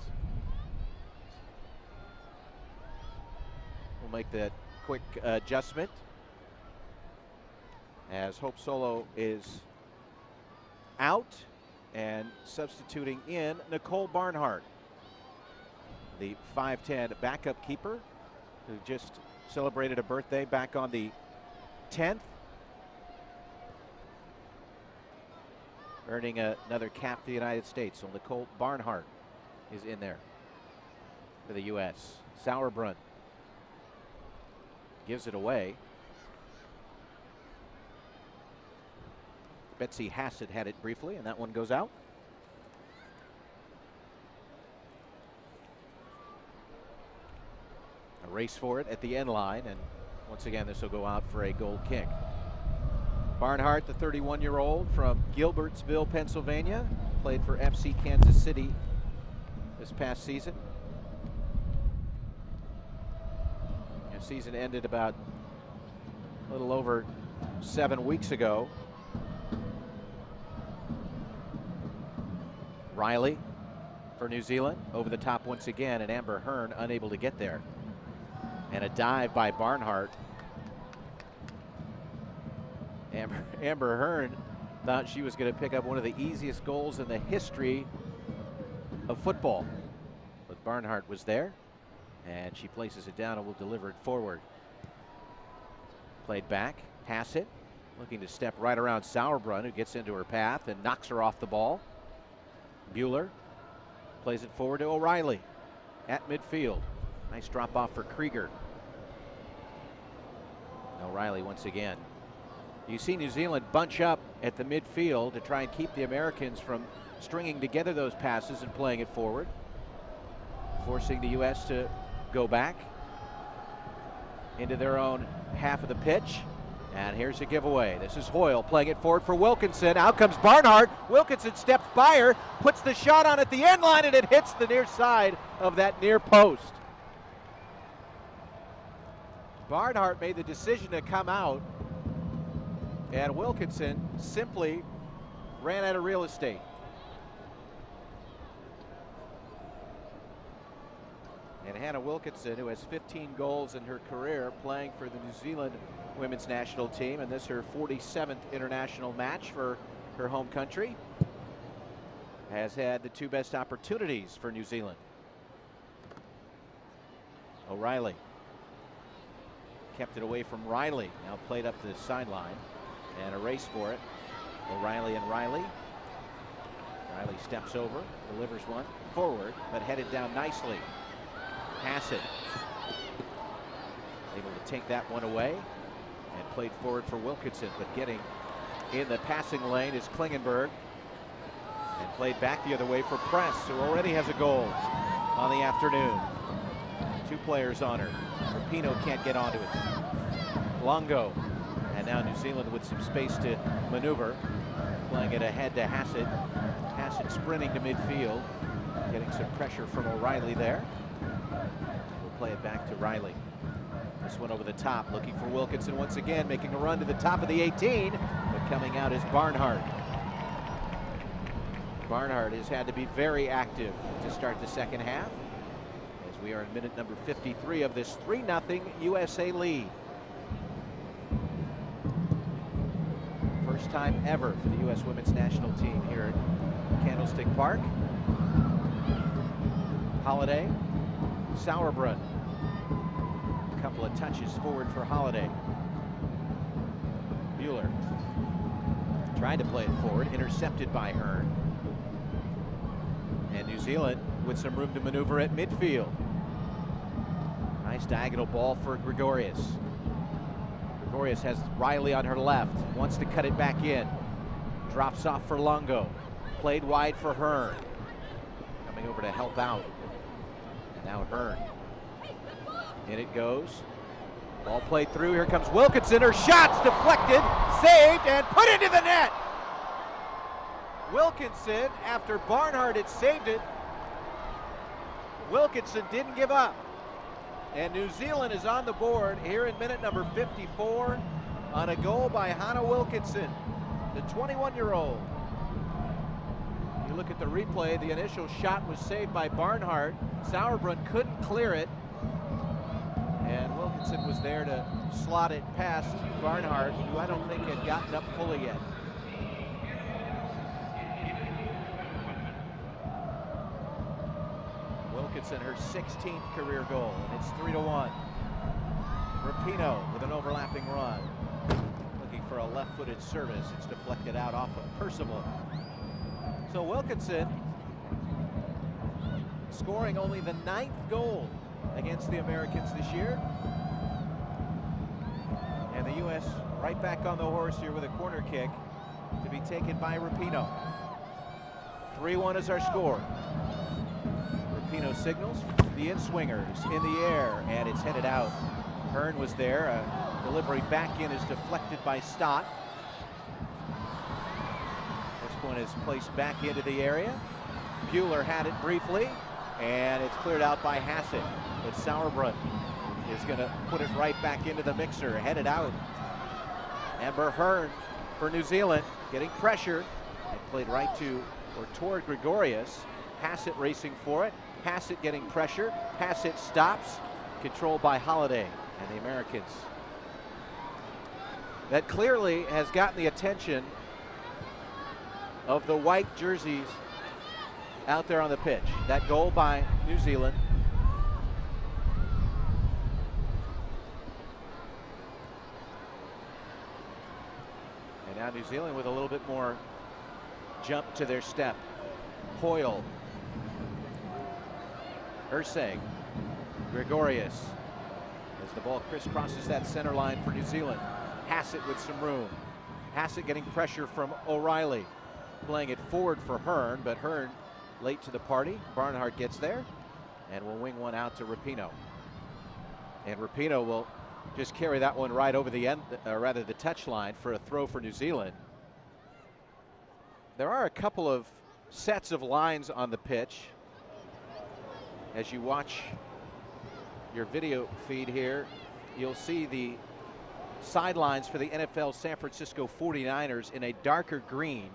We'll make that quick adjustment as Hope Solo is out, and substituting in Nicole Barnhart, the 5'10" backup keeper who just celebrated a birthday back on the 10th, earning another cap for the United States. So Nicole Barnhart is in there for the U.S. Sauerbrunn gives it away. Betsy Hassett had it briefly, and that one goes out. A race for it at the end line, and once again this will go out for a goal kick. Barnhart, the 31-year-old from Gilbertsville, Pennsylvania, played for FC Kansas City this past season. The season ended about a little over 7 weeks ago. Riley for New Zealand over the top once again, and Amber Hearn unable to get there. And a dive by Barnhart. Amber Hearn thought she was going to pick up one of the easiest goals in the history of football. But Barnhart was there, and she places it down and will deliver it forward. Played back, Hassett looking to step right around Sauerbrunn, who gets into her path and knocks her off the ball. Bueller plays it forward to O'Reilly at midfield. Nice drop off for Krieger. O'Reilly once again. You see New Zealand bunch up at the midfield to try and keep the Americans from stringing together those passes and playing it forward, forcing the U.S. to go back into their own half of the pitch. And here's a giveaway. This is Hoyle playing it forward for Wilkinson. Out comes Barnhart. Wilkinson steps by her, puts the shot on at the end line, and it hits the near side of that near post. Barnhart made the decision to come out, and Wilkinson simply ran out of real estate. And Hannah Wilkinson, who has 15 goals in her career playing for the New Zealand women's national team, and this her 47th international match for her home country, has had the two best opportunities for New Zealand. O'Reilly kept it away from Riley, now played up the sideline, and a race for it. O'Reilly and Riley. Riley steps over, delivers one forward, but headed down nicely. Hassett able to take that one away and played forward for Wilkinson, but getting in the passing lane is Klingenberg, and played back the other way for Press, who already has a goal on the afternoon. Two players on her. Rapinoe can't get onto it. Longo, and now New Zealand with some space to maneuver, playing it ahead to Hassett. Hassett sprinting to midfield, getting some pressure from O'Reilly there. We'll play it back to Riley. This one over the top, looking for Wilkinson once again, making a run to the top of the 18, but coming out is Barnhart. Barnhart has had to be very active to start the second half, as we are in minute number 53 of this 3-0 USA lead. First time ever for the U.S. women's national team here at Candlestick Park. Holiday, Sauerbrunn. A couple of touches forward for Holiday. Bueller tried to play it forward, intercepted by Hearn. And New Zealand with some room to maneuver at midfield. Nice diagonal ball for Gregorius. Gregorius has Riley on her left, wants to cut it back in. Drops off for Longo. Played wide for Hearn. Coming over to help out. And now Hearn. In it goes. Ball played through. Here comes Wilkinson. Her shot's deflected, saved, and put into the net. Wilkinson, after Barnhart had saved it, Wilkinson didn't give up. And New Zealand is on the board here in minute number 54 on a goal by Hannah Wilkinson, the 21-year-old. You look at the replay, the initial shot was saved by Barnhart. Sauerbrunn couldn't clear it, and Wilkinson was there to slot it past Barnhart, who I don't think had gotten up fully yet. Wilkinson, her 16th career goal, and it's 3-1. Rapinoe with an overlapping run. Looking for a left-footed service. It's deflected out off of Percival. So Wilkinson scoring only the 9th goal against the Americans this year. And the U.S. right back on the horse here with a corner kick to be taken by Rapinoe. 3-1 is our score. Rapinoe signals the in-swingers in the air, and it's headed out. Hearn was there. Delivery back in is deflected by Stott. This one is placed back into the area. Bueller had it briefly, and it's cleared out by Hassett. But Sauerbrunn is going to put it right back into the mixer, headed out. Amber Hearn for New Zealand, getting pressure, and played right to or toward Gregorius. Hassett racing for it. Hassett getting pressure. Hassett stops, controlled by Holiday and the Americans. That clearly has gotten the attention of the white jerseys out there on the pitch. That goal by New Zealand. And now New Zealand with a little bit more jump to their step. Hoyle, Urseg, Gregorius. As the ball crisscrosses that center line for New Zealand. Hassett with some room. Hassett getting pressure from O'Reilly. Playing it forward for Hearn, but Hearn late to the party. Barnhart gets there and will wing one out to Rapinoe. And Rapinoe will just carry that one right over the end, the touch line for a throw for New Zealand. There are a couple of sets of lines on the pitch. As you watch your video feed here, you'll see the sidelines for the NFL San Francisco 49ers in a darker green.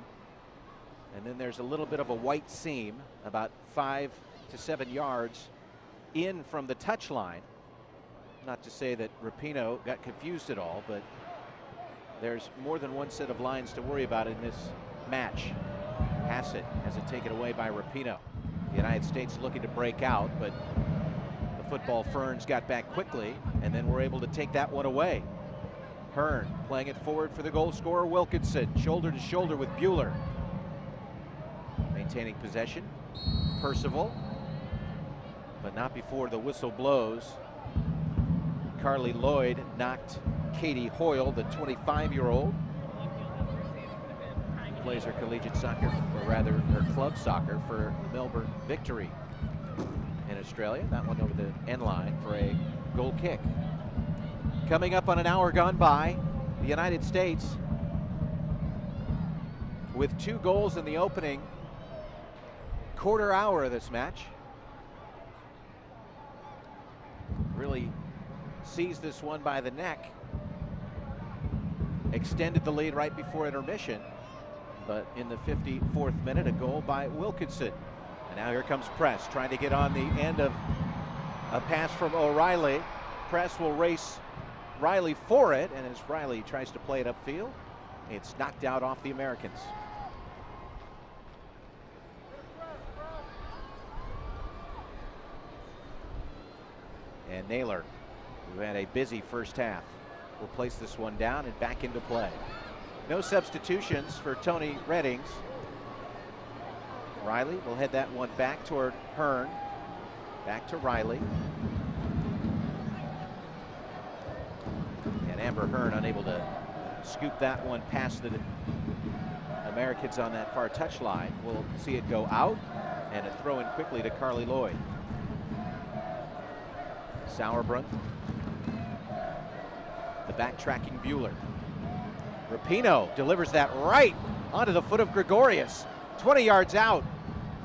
And then there's a little bit of a white seam about 5 to 7 yards in from the touch line. Not to say that Rapinoe got confused at all, but there's more than one set of lines to worry about in this match. Hassett has it taken away by Rapinoe. The United States looking to break out, but the football Ferns got back quickly and then were able to take that one away. Hearn playing it forward for the goal scorer Wilkinson, shoulder to shoulder with Bueller. Maintaining possession, Percival, but not before the whistle blows. Carli Lloyd knocked Katie Hoyle, the 25-year-old. Plays her collegiate soccer, or rather her club soccer, for the Melbourne Victory in Australia. That one over the end line for a goal kick. Coming up on an hour gone by, the United States with 2 goals in the opening quarter hour of this match. Really seized this one by the neck. Extended the lead right before intermission. But in the 54th minute, a goal by Wilkinson. And now here comes Press, trying to get on the end of a pass from O'Reilly. Press will race Riley for it, and as Riley tries to play it upfield, it's knocked out off the Americans. And Naylor, who had a busy first half, will place this one down and back into play. No substitutions for Tony Reddings. Riley will head that one back toward Hearn. Back to Riley. And Amber Hearn unable to scoop that one past the Americans on that far touch line. We'll see it go out, and a throw in quickly to Carli Lloyd. Sauerbrunn. The backtracking Bueller. Rapinoe delivers that right onto the foot of Gregorius. 20 yards out.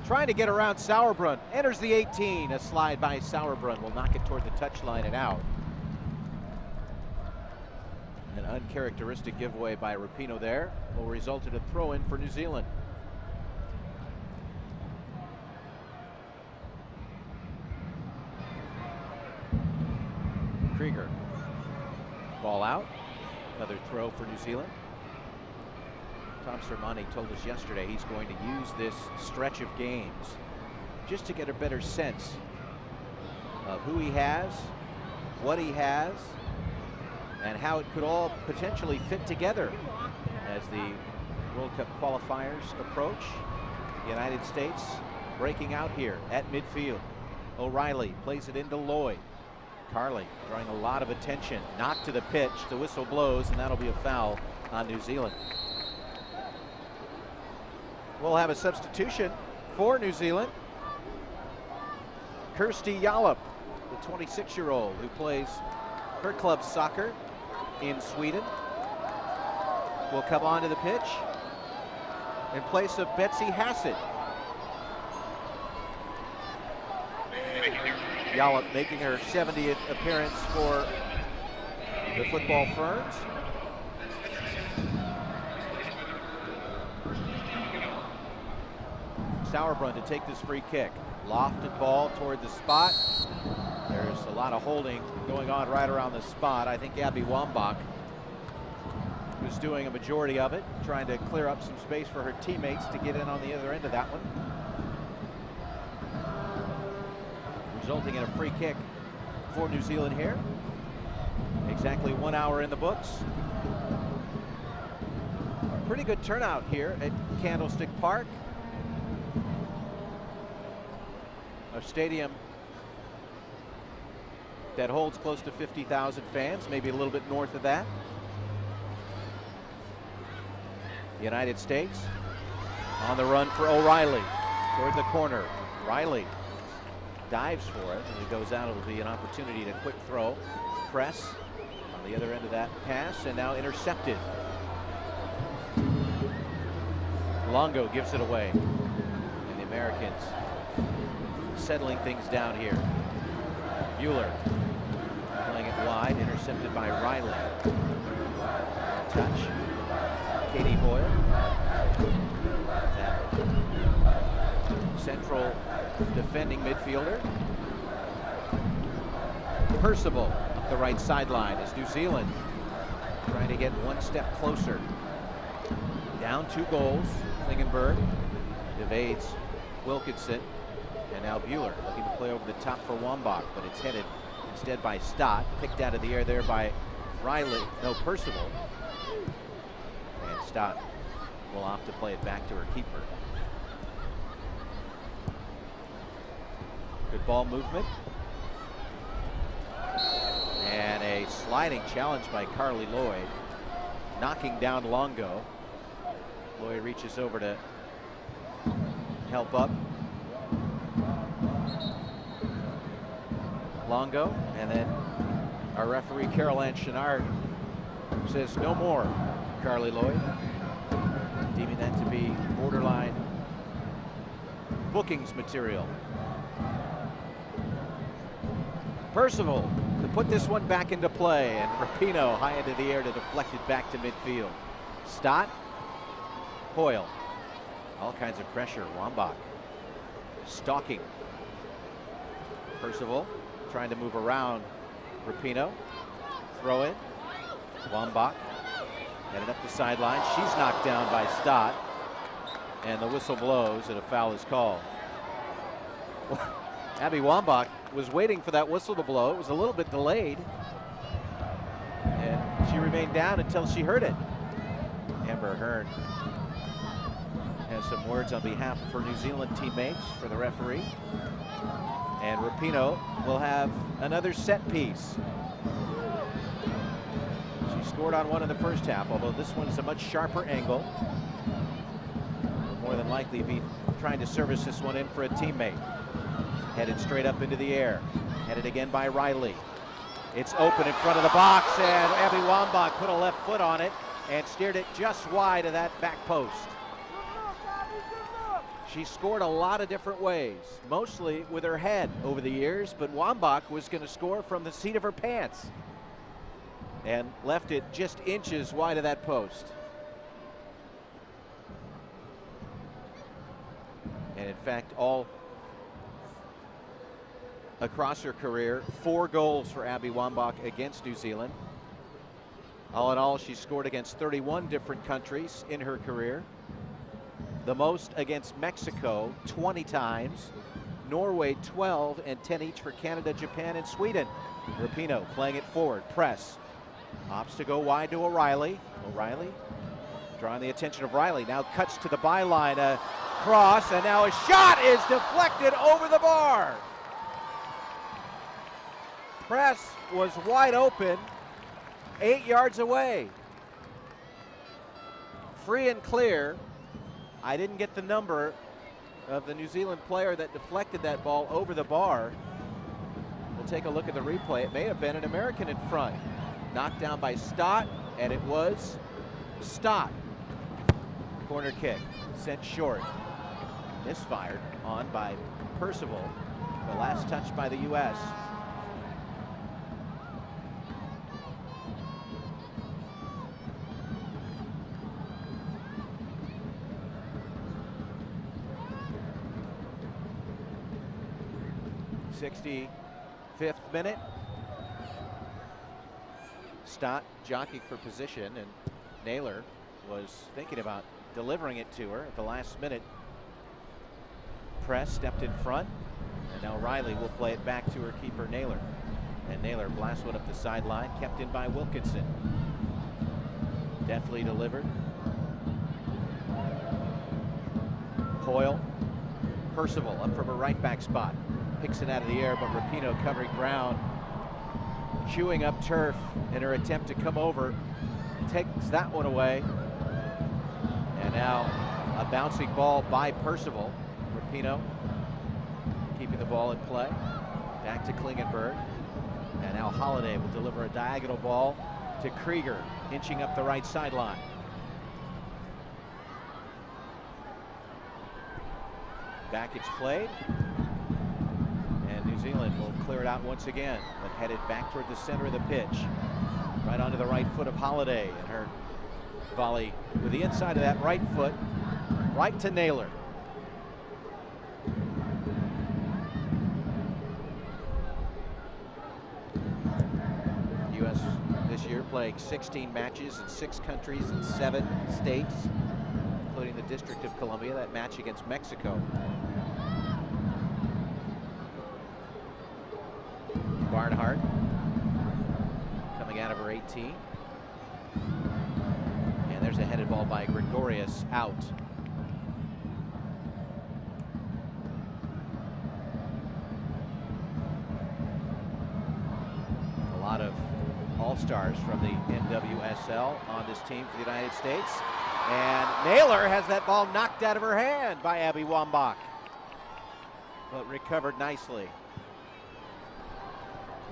Trying to get around Sauerbrunn. Enters the 18. A slide by Sauerbrunn will knock it toward the touchline and out. An uncharacteristic giveaway by Rapinoe there will result in a throw-in for New Zealand. Krieger. Ball out. Another throw for New Zealand. Tom Sermanni told us yesterday he's going to use this stretch of games just to get a better sense of who he has, what he has, and how it could all potentially fit together as the World Cup qualifiers approach. The United States breaking out here at midfield. O'Reilly plays it into Lloyd. Carli drawing a lot of attention. Knocked to the pitch. The whistle blows, and that'll be a foul on New Zealand. We'll have a substitution for New Zealand. Kirsti Jallup, the 26-year-old who plays her club soccer in Sweden, will come onto the pitch in place of Betsy Hassett. Jallup making her 70th appearance for the football Ferns. Sauerbrunn to take this free kick. Lofted ball toward the spot. There's a lot of holding going on right around the spot. I think Abby Wambach was doing a majority of it, trying to clear up some space for her teammates to get in on the other end of that one. Resulting in a free kick for New Zealand here. Exactly 1 hour in the books. Pretty good turnout here at Candlestick Park. A stadium that holds close to 50,000 fans, maybe a little bit north of that. The United States on the run for O'Reilly toward the corner. Riley dives for it. As he goes out, it'll be an opportunity to quick throw. Press on the other end of that pass, and now intercepted. Longo gives it away. And the Americans settling things down here. Mueller playing it wide, intercepted by Riley. Touch. Katie Boyle. That central defending midfielder. Percival up the right sideline as New Zealand trying to get one step closer. Down 2 goals. Klingenberg evades Wilkinson. And now Bueller looking to play over the top for Wambach, but it's headed instead by Stott. Picked out of the air there by Percival. And Stott will opt to play it back to her keeper. Good ball movement. And a sliding challenge by Carli Lloyd, knocking down Longo. Lloyd reaches over to help up Longo, and then our referee Carol Ann Chenard says no more Carli Lloyd, deeming that to be borderline bookings material. Percival to put this one back into play, and Rapinoe high into the air to deflect it back to midfield. Stott, Hoyle, all kinds of pressure. Wambach stalking Percival, trying to move around Rapinoe. Throw in. Wambach headed up the sideline. She's knocked down by Stott, and the whistle blows and a foul is called. Abby Wambach was waiting for that whistle to blow. It was a little bit delayed, and she remained down until she heard it. Amber Hearn has some words on behalf of her New Zealand teammates for the referee. And Rapinoe will have another set piece. She scored on one in the first half, although this one is a much sharper angle. Will more than likely be trying to service this one in for a teammate. Headed straight up into the air. Headed again by Riley. It's open in front of the box, and Abby Wambach put a left foot on it and steered it just wide of that back post. She scored a lot of different ways, mostly with her head over the years, but Wambach was going to score from the seat of her pants and left it just inches wide of that post. And in fact, all across her career, 4 goals for Abby Wambach against New Zealand. All in all, she scored against 31 different countries in her career. The most against Mexico, 20 times. Norway, 12, and 10 each for Canada, Japan, and Sweden. Rapinoe playing it forward. Press. Opts to go wide to O'Reilly. O'Reilly drawing the attention of Riley. Now cuts to the byline. A cross, and now a shot is deflected over the bar. Press was wide open, 8 yards away. Free and clear. I didn't get the number of the New Zealand player that deflected that ball over the bar. We'll take a look at the replay. It may have been an American in front. Knocked down by Stott, and it was Stott. Corner kick, sent short. Misfired on by Percival. The last touch by the U.S. '65th minute. Stott jockeying for position, and Naylor was thinking about delivering it to her at the last minute. Press stepped in front, and now Riley will play it back to her keeper Naylor. And Naylor blasts one up the sideline, kept in by Wilkinson. Deftly delivered. Hoyle. Percival up from her right back spot. Picks it out of the air, but Rapinoe covering ground. Chewing up turf in her attempt to come over. Takes that one away. And now a bouncing ball by Percival. Rapinoe keeping the ball in play. Back to Klingenberg. And now Holiday will deliver a diagonal ball to Krieger, inching up the right sideline. Back it's played. And New Zealand will clear it out once again, but headed back toward the center of the pitch. Right onto the right foot of Holiday, and her volley with the inside of that right foot, right to Naylor. U.S. this year playing 16 matches in 6 countries and 7 states, including the District of Columbia, that match against Mexico. Barnhart coming out of her 18. And there's a headed ball by Gregorius out. A lot of all-stars from the NWSL on this team for the United States. And Naylor has that ball knocked out of her hand by Abby Wambach, but recovered nicely.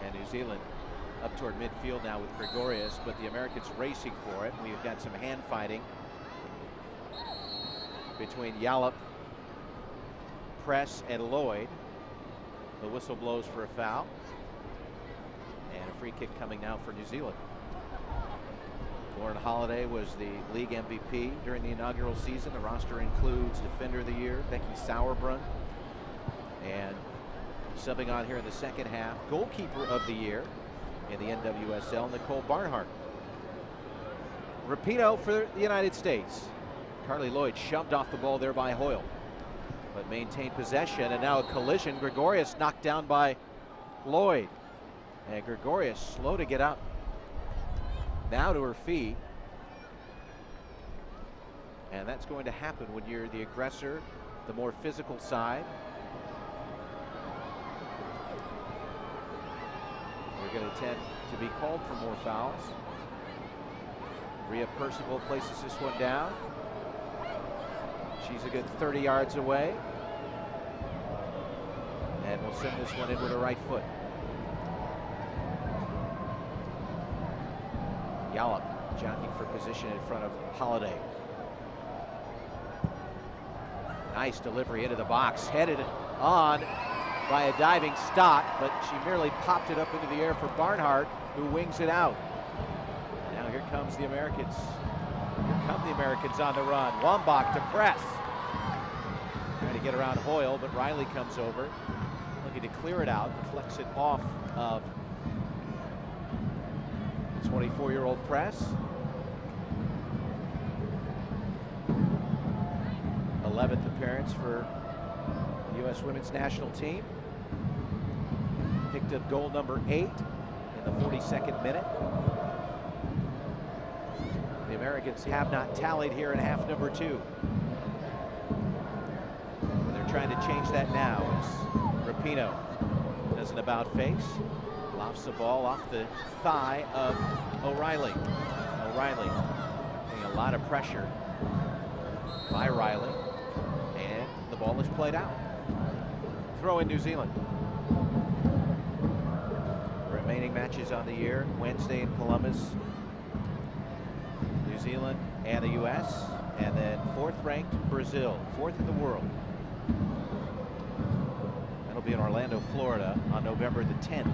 And New Zealand up toward midfield now with Gregorius, but the Americans racing for it. We've got some hand fighting between Yallop, Press, and Lloyd. The whistle blows for a foul. And a free kick coming now for New Zealand. Lauren Holiday was the league MVP during the inaugural season. The roster includes Defender of the Year, Becky Sauerbrunn, and subbing on here in the second half, Goalkeeper of the Year in the NWSL, Nicole Barnhart. Rapinoe for the United States. Carli Lloyd shoved off the ball there by Hoyle, but maintained possession, and now a collision. Gregorius knocked down by Lloyd. And Gregorius slow to get up. Now to her feet. And that's going to happen when you're the aggressor, the more physical side. We're going to tend to be called for more fouls. Rhea Percival places this one down. She's a good 30 yards away. And will send this one in with her right foot. Yallop jockeying for position in front of Holiday. Nice delivery into the box, headed on by a diving Stott, but she merely popped it up into the air for Barnhart, who wings it out. Now here comes the Americans. Here come the Americans on the run. Wambach to Press. Trying to get around Hoyle, but Riley comes over, looking to clear it out, deflects it off of 24-year-old Press. 11th appearance for the U.S. women's national team. Picked up goal number 8 in the 42nd minute. The Americans have not tallied here in half number 2. And they're trying to change that now as Rapinoe does an about face. Lofts the ball off the thigh of O'Reilly. O'Reilly getting a lot of pressure by Riley, and the ball is played out. Throw in New Zealand. Remaining matches on the year, Wednesday in Columbus, New Zealand and the U.S., and then 4th ranked Brazil, 4th in the world. That'll be in Orlando, Florida on November the 10th.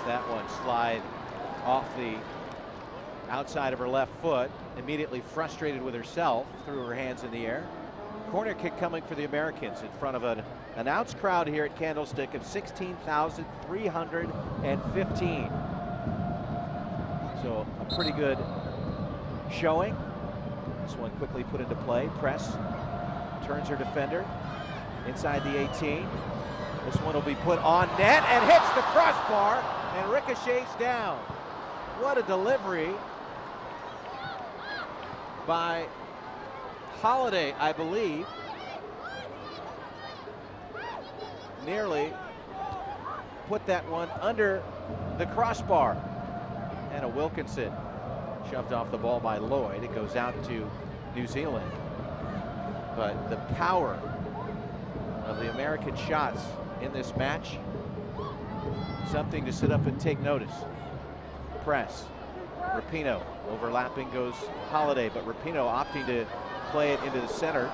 that one slide off the outside of her left foot. Immediately frustrated with herself, threw her hands in the air. Corner kick coming for the Americans in front of an announced crowd here at Candlestick of 16,315. So a pretty good showing. This one quickly put into play. Press turns her defender inside the 18. This one will be put on net and hits the crossbar and ricochets down. What a delivery by Holiday, I believe. Nearly put that one under the crossbar. And a Wilkinson shoved off the ball by Lloyd. It goes out to New Zealand. But the power of the American shots in this match, something to sit up and take notice. Press. Rapinoe overlapping goes Holiday, but Rapinoe opting to play it into the center.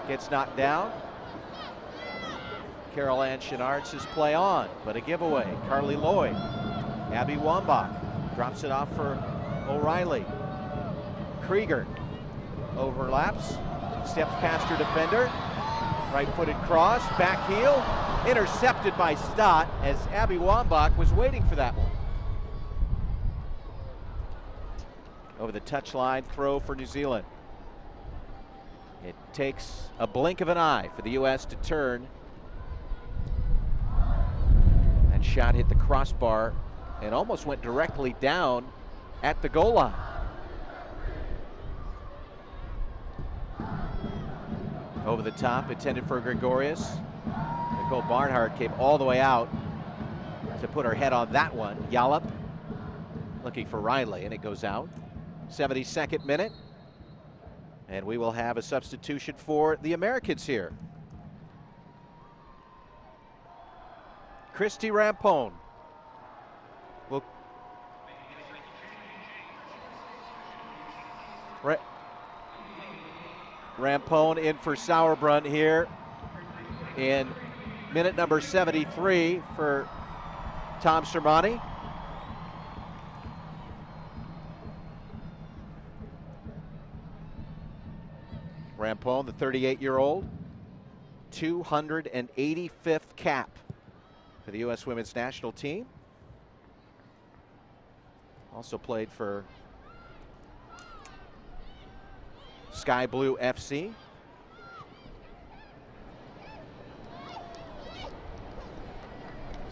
Gets knocked down. Carol Ann Chenard's his play on, but a giveaway. Carli Lloyd. Abby Wambach drops it off for O'Reilly. Krieger overlaps, steps past her defender. Right-footed cross, back heel, intercepted by Stott as Abby Wambach was waiting for that one. Over the touchline, throw for New Zealand. It takes a blink of an eye for the U.S. to turn. That shot hit the crossbar and almost went directly down at the goal line. Over the top, intended for Gregorius. Nicole Barnhart came all the way out to put her head on that one. Yallop looking for Riley, and it goes out. 72nd minute. And we will have a substitution for the Americans here. Christy Rampone will Rampone in for Sauerbrunn here in minute number 73 for Tom Sermani. Rampone, the 38-year-old, 285th cap for the U.S. women's national team. Also played for Sky Blue FC.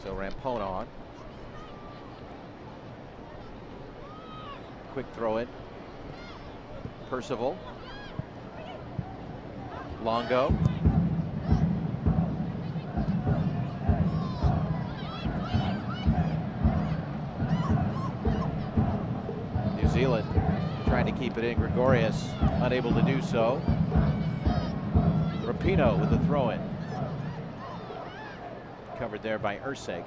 So Rampone on. Quick throw in. Percival. Longo. New Zealand trying to keep it in. Gregorius unable to do so. Rapinoe with the throw-in. Covered there by Urseg.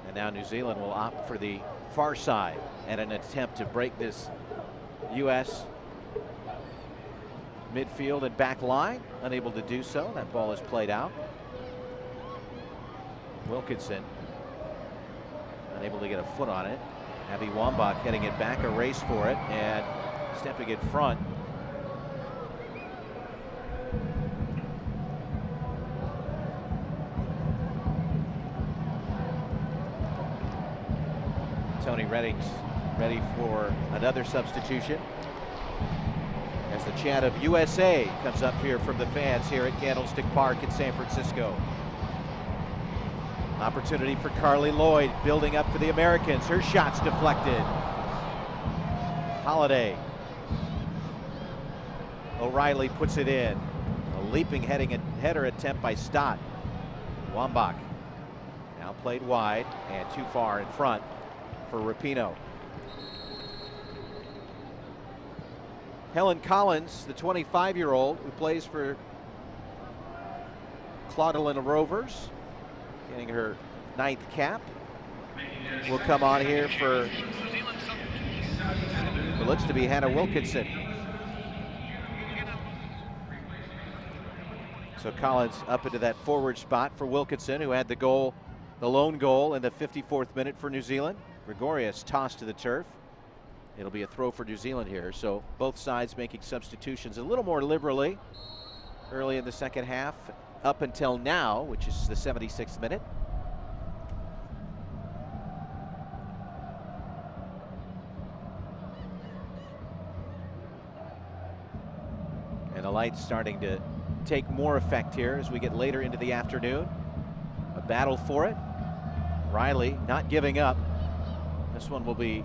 And now New Zealand will opt for the far side and an attempt to break this U.S. midfield and back line. Unable to do so. That ball is played out. Wilkinson unable to get a foot on it. Abby Wambach heading it back, a race for it, and stepping in front. Tony Redding's ready for another substitution as the chant of USA comes up here from the fans here at Candlestick Park in San Francisco. Opportunity for Carli Lloyd building up for the Americans. Her shot's deflected. Holiday. O'Reilly puts it in. A leaping header attempt by Stott. Wambach now played wide and too far in front for Rapinoe. Helen Collins, the 25-year-old who plays for Claudelin Rovers, getting her 9th cap, will come on here for what looks to be Hannah Wilkinson. So Collins up into that forward spot for Wilkinson, who had the goal The lone goal in the 54th minute for New Zealand. Gregorius tossed to the turf. It'll be a throw for New Zealand here. So both sides making substitutions a little more liberally early in the second half up until now, which is the 76th minute. And the light's starting to take more effect here as we get later into the afternoon. A battle for it. Riley not giving up. This one will be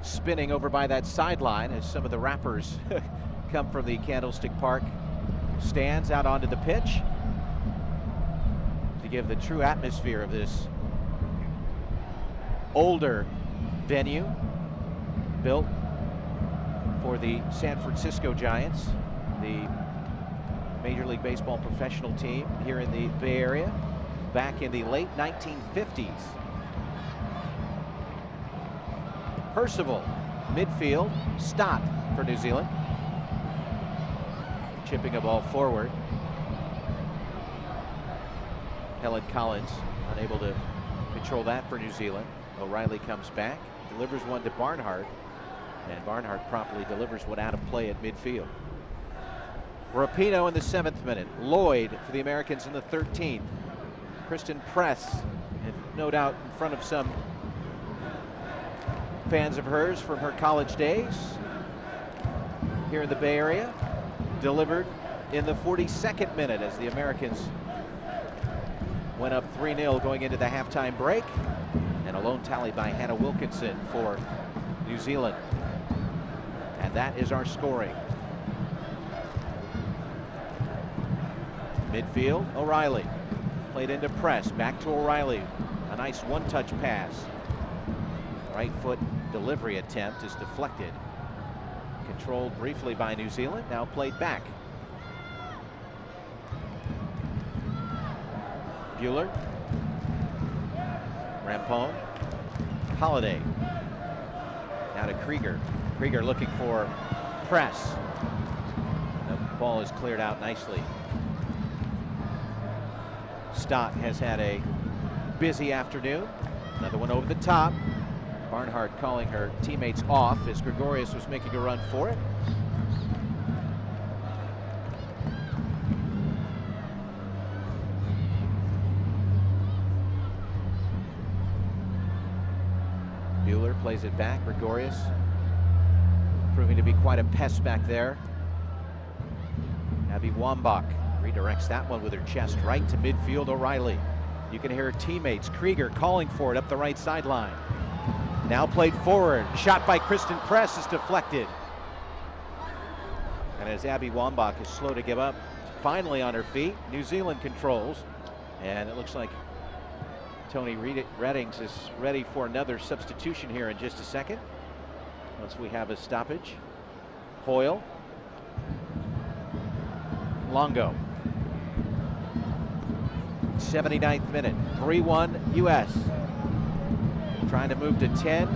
spinning over by that sideline as some of the rappers come from the Candlestick Park stands out onto the pitch to give the true atmosphere of this older venue built for the San Francisco Giants, the Major League Baseball professional team here in the Bay Area back in the late 1950s. Percival, midfield, Stott for New Zealand. Chipping a ball forward. Helen Collins unable to control that for New Zealand. O'Reilly comes back, delivers one to Barnhart, and Barnhart promptly delivers one out of play at midfield. Rapinoe in the 7th minute. Lloyd for the Americans in the 13th. Christen press, and no doubt in front of some fans of hers from her college days here in the Bay Area. Delivered in the 42nd minute as the Americans went up 3-0 going into the halftime break. And a lone tally by Hannah Wilkinson for New Zealand. And that is our scoring. Midfield, O'Reilly. Played into press, back to O'Reilly. A nice one-touch pass. Right foot delivery attempt is deflected. Controlled briefly by New Zealand, now played back. Bueller. Rampone. Holiday. Now to Krieger. Krieger looking for press. The ball is cleared out nicely. Stott has had a busy afternoon. Another one over the top. Barnhart calling her teammates off as Gregorius was making a run for it. Bueller plays it back. Gregorius proving to be quite a pest back there. Abby Wambach redirects that one with her chest right to midfield. O'Reilly. You can hear her teammates. Krieger calling for it up the right sideline. Now played forward. Shot by Christen Press is deflected. And as Abby Wambach is slow to give up, finally on her feet, New Zealand controls. And it looks like Tony Reddings is ready for another substitution here in just a second. Once we have a stoppage. Hoyle. Longo. 79th minute. 3-1 U.S. Trying to move to 10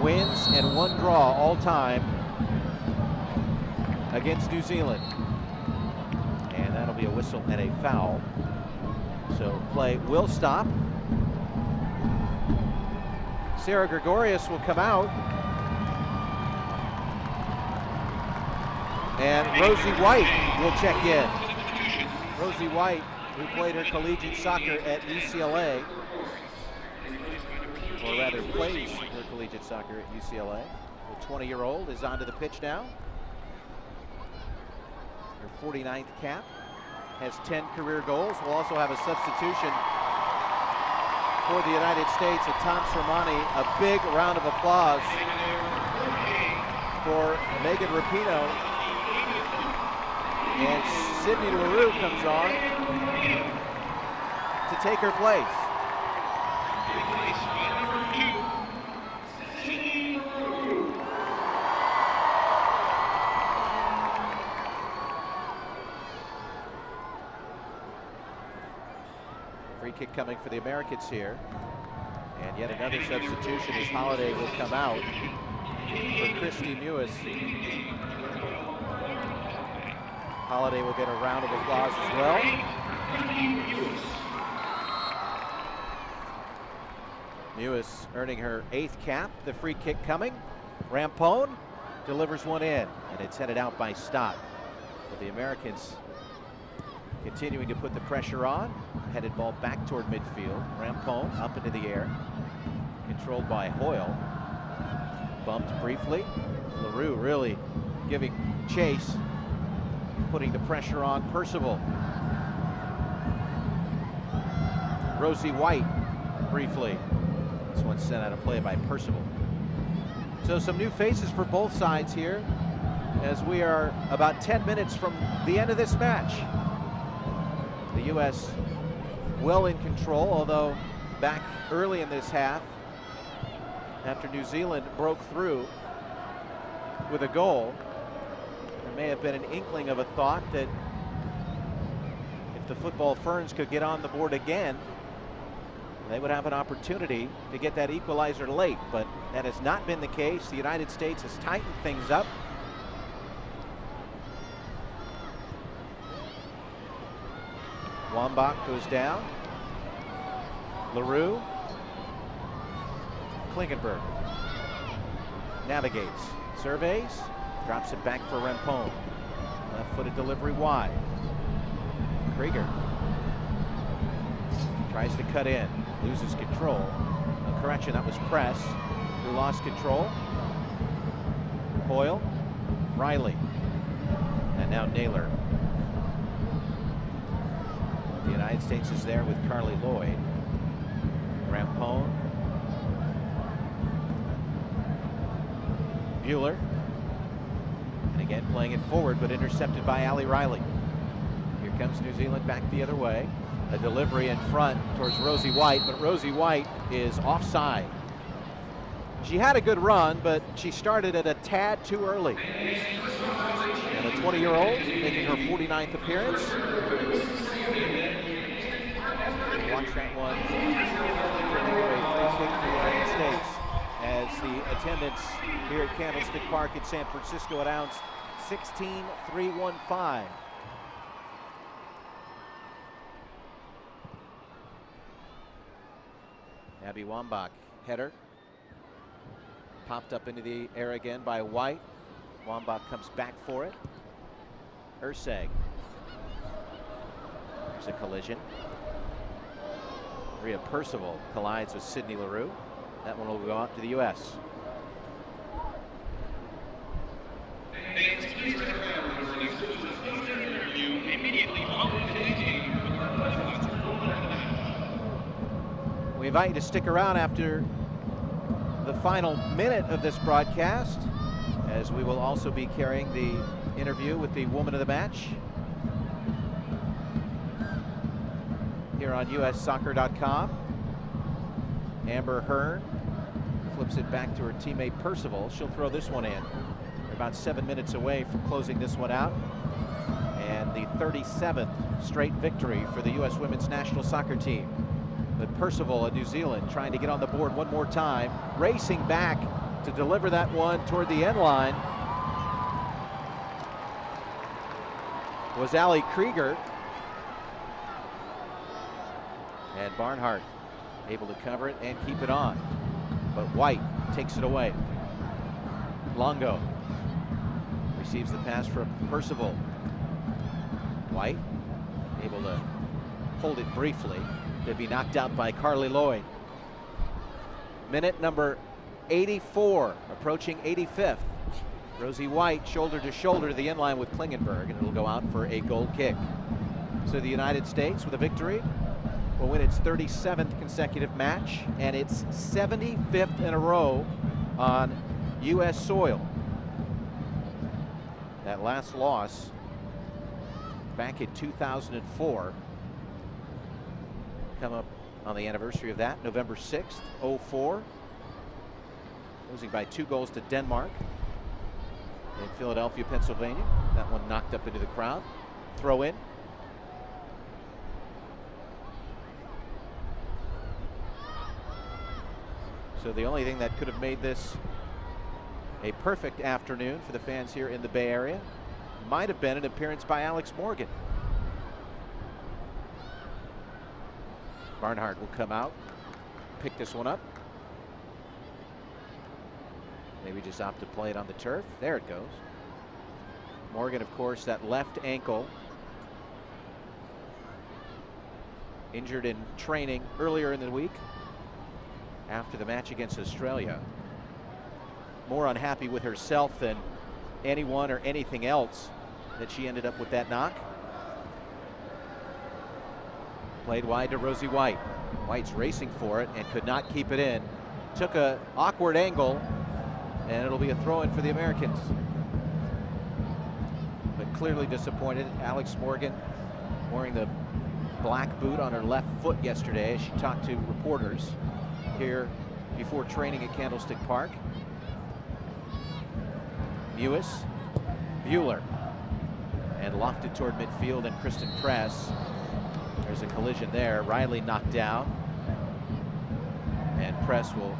wins and 1 draw all time against New Zealand. And that'll be a whistle and a foul. So play will stop. Sarah Gregorius will come out. And Rosie White will check in. Rosie White, who played her collegiate soccer at UCLA, or rather plays her collegiate soccer at UCLA. The 20-year-old is onto the pitch now. Her 49th cap, has 10 career goals. We'll also have a substitution for the United States, a Tom Sermani. A big round of applause for Megan Rapinoe. And Sydney LaRue comes on to take her place. Free kick coming for the Americans here. And yet another substitution as Holiday will come out for Christy Mewis. Holiday will get a round of applause as well. Mewis earning her 8th cap. The free kick coming. Rampone delivers one in, and it's headed out by Stott. But the Americans continuing to put the pressure on. Headed ball back toward midfield. Rampone up into the air. Controlled by Hoyle. Bumped briefly. LaRue really giving chase. Putting the pressure on Percival. Rosie White briefly. This one's sent out of play by Percival. So some new faces for both sides here as we are about 10 minutes from the end of this match. The U.S. well in control, although back early in this half after New Zealand broke through with a goal. There may have been an inkling of a thought that if the football Ferns could get on the board again, they would have an opportunity to get that equalizer late, but that has not been the case. The United States has tightened things up. Wambach goes down. LaRue. Klingenberg navigates, surveys, drops it back for Rampone. Left-footed delivery wide. Krieger tries to cut in, loses control. A correction, that was Press who lost control. Hoyle, Riley, and now Naylor. The United States is there with Carli Lloyd. Rampone. Bueller. And again playing it forward, but intercepted by Ali Riley. Here comes New Zealand back the other way. A delivery in front towards Rosie White, but Rosie White is offside. She had a good run, but she started at a tad too early. And the 20-year-old making her 49th appearance. Watch that one. A free kick for the United States as the attendance here at Candlestick Park in San Francisco announced 16-3-1-5. Abby Wambach, header. Popped up into the air again by White. Wambach comes back for it. Urseg. There's a collision. Rhea Percival collides with Sydney LaRue. That one will go out to the U.S. We invite you to stick around after the final minute of this broadcast, as we will also be carrying the interview with the woman of the match here on USsoccer.com. Amber Hearn flips it back to her teammate Percival. She'll throw this one in. We're about 7 minutes away from closing this one out. And the 37th straight victory for the U.S. women's national soccer team. But Percival of New Zealand trying to get on the board one more time, racing back to deliver that one toward the end line was Ali Krieger. And Barnhart able to cover it and keep it on. But White takes it away. Longo receives the pass from Percival. White able to hold it briefly. To be knocked out by Carli Lloyd. Minute number 84, approaching 85th. Rosie White shoulder to shoulder to the end line with Klingenberg, and it'll go out for a goal kick. So the United States, with a victory, will win its 37th consecutive match and its 75th in a row on U.S. soil. That last loss back in 2004. Come up on the anniversary of that, November 6th, 04. Losing by 2 goals to Denmark in Philadelphia, Pennsylvania. That one knocked up into the crowd. Throw in. So the only thing that could have made this a perfect afternoon for the fans here in the Bay Area might have been an appearance by Alex Morgan. Barnhart will come out, pick this one up, Maybe just opt to play it on the turf. There it goes. Morgan, of course, that left ankle. Injured in training earlier in the week after the match against Australia. More unhappy with herself than anyone or anything else that she ended up with that knock. Played wide to Rosie White. White's racing for it and could not keep it in. Took an awkward angle, and it'll be a throw-in for the Americans. But clearly disappointed. Alex Morgan wearing the black boot on her left foot yesterday as she talked to reporters here before training at Candlestick Park. Mewis, Bueller, and lofted toward midfield, and Christen press. There's a collision there. Riley knocked down, and Press will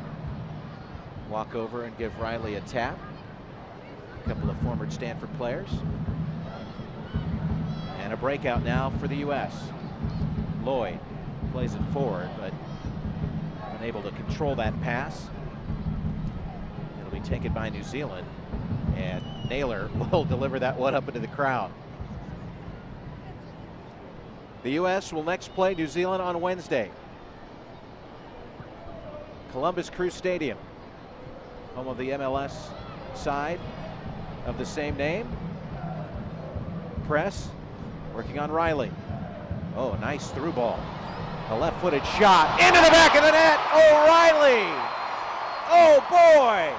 walk over and give Riley a tap. A couple of former Stanford players. And a breakout now for the U.S. Lloyd plays it forward, but unable to control that pass. It'll be taken by New Zealand, and Naylor will deliver that one up into the crowd. The U.S. will next play New Zealand on Wednesday. Columbus Crew Stadium, home of the MLS side of the same name. Press working on Riley. Oh, nice through ball. A left-footed shot into the back of the net. O'Reilly. Oh boy.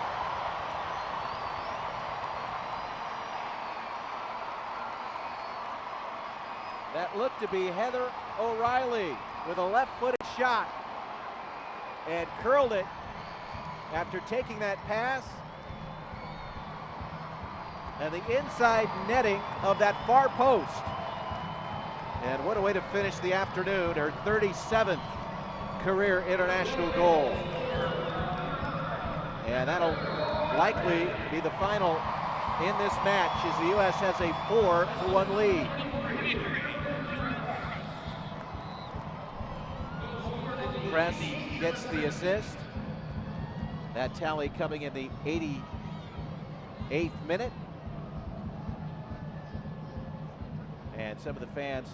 That looked to be Heather O'Reilly with a left-footed shot, and curled it after taking that pass. And the inside netting of that far post. And what a way to finish the afternoon, her 37th career international goal. And that'll likely be the final in this match as the U.S. has a 4-1 lead. Press gets the assist. That tally coming in the 88th minute. And some of the fans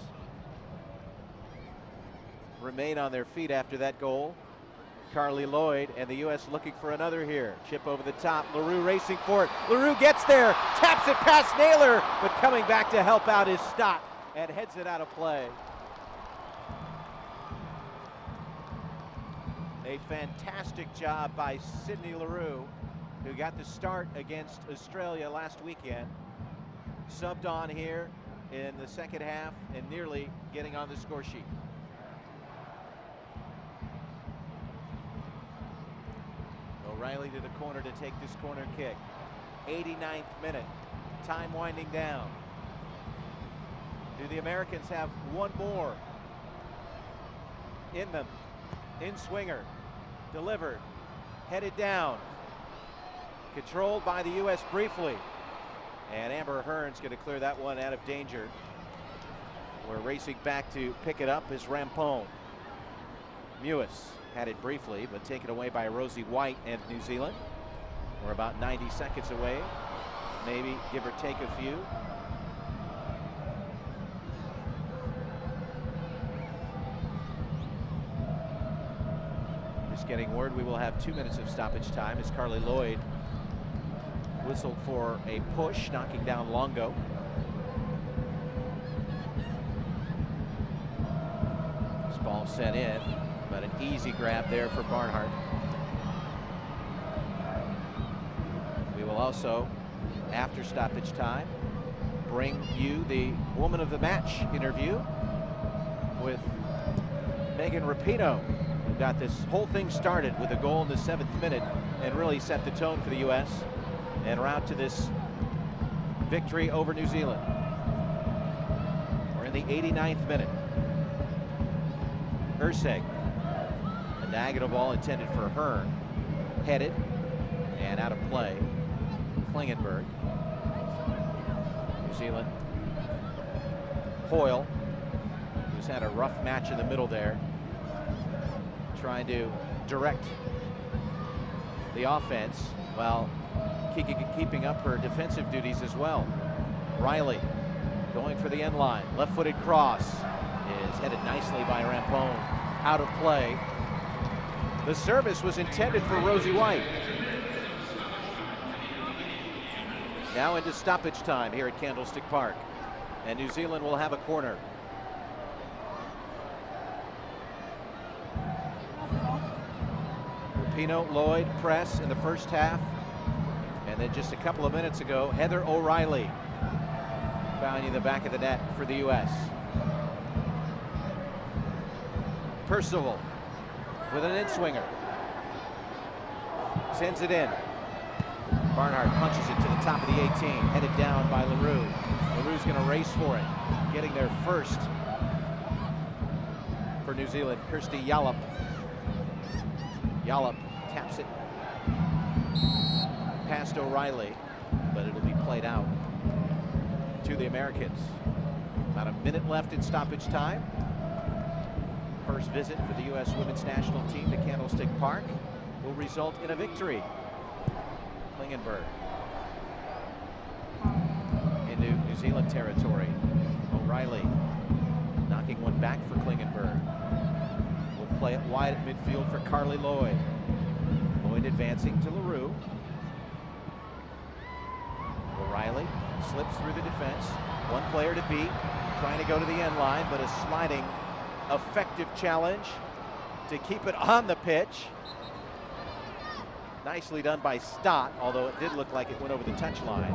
remain on their feet after that goal. Carli, Lloyd, and the U.S. looking for another here. Chip over the top, LaRue racing for it. LaRue gets there, taps it past Naylor, but coming back to help out is Stott and heads it out of play. A fantastic job by Sydney LaRue, who got the start against Australia last weekend. Subbed on here in the second half and nearly getting on the score sheet. O'Reilly to the corner to take this corner kick. 89th minute, time winding down. Do the Americans have one more in them? In swinger, delivered, headed down, controlled by the U.S. briefly. And Amber Hearn's going to clear that one out of danger. We're racing back to pick it up is Rampone. Mewis had it briefly, but taken away by Rosie White and New Zealand. We're about 90 seconds away, maybe give or take a few. Just getting word we will have 2 minutes of stoppage time as Carli Lloyd whistled for a push, knocking down Longo. This ball sent in, but an easy grab there for Barnhart. We will also, after stoppage time, bring you the Woman of the Match interview with Megan Rapinoe, who got this whole thing started with a goal in the 7th minute and really set the tone for the U.S. and route to this victory over New Zealand. We're in the 89th minute. Urseg, a diagonal ball intended for Hearn, headed and out of play. Klingenberg. New Zealand. Hoyle, who's had a rough match in the middle there, trying to direct the offense while keeping up her defensive duties as well. Riley going for the end line. Left-footed cross is headed nicely by Rampone. Out of play. The service was intended for Rosie White. Now into stoppage time here at Candlestick Park. And New Zealand will have a corner. Rapinoe, Lloyd, press in the first half. And then just a couple of minutes ago, Heather O'Reilly finding the back of the net for the U.S. Percival with an in-swinger. Sends it in. Barnhart punches it to the top of the 18, headed down by LaRue. LaRue's going to race for it, getting there first for New Zealand. Kirsty Yallop. Yallop taps it past O'Reilly, but it'll be played out to the Americans. About a minute left in stoppage time. First visit for the U.S. women's national team to Candlestick Park will result in a victory. Klingenberg into New Zealand territory. O'Reilly knocking one back for Klingenberg. Will play it wide at midfield for Carli Lloyd. Lloyd advancing to LaRue. O'Reilly slips through the defense. One player to beat, trying to go to the end line, but a sliding, effective challenge to keep it on the pitch. Nicely done by Stott, although it did look like it went over the touchline.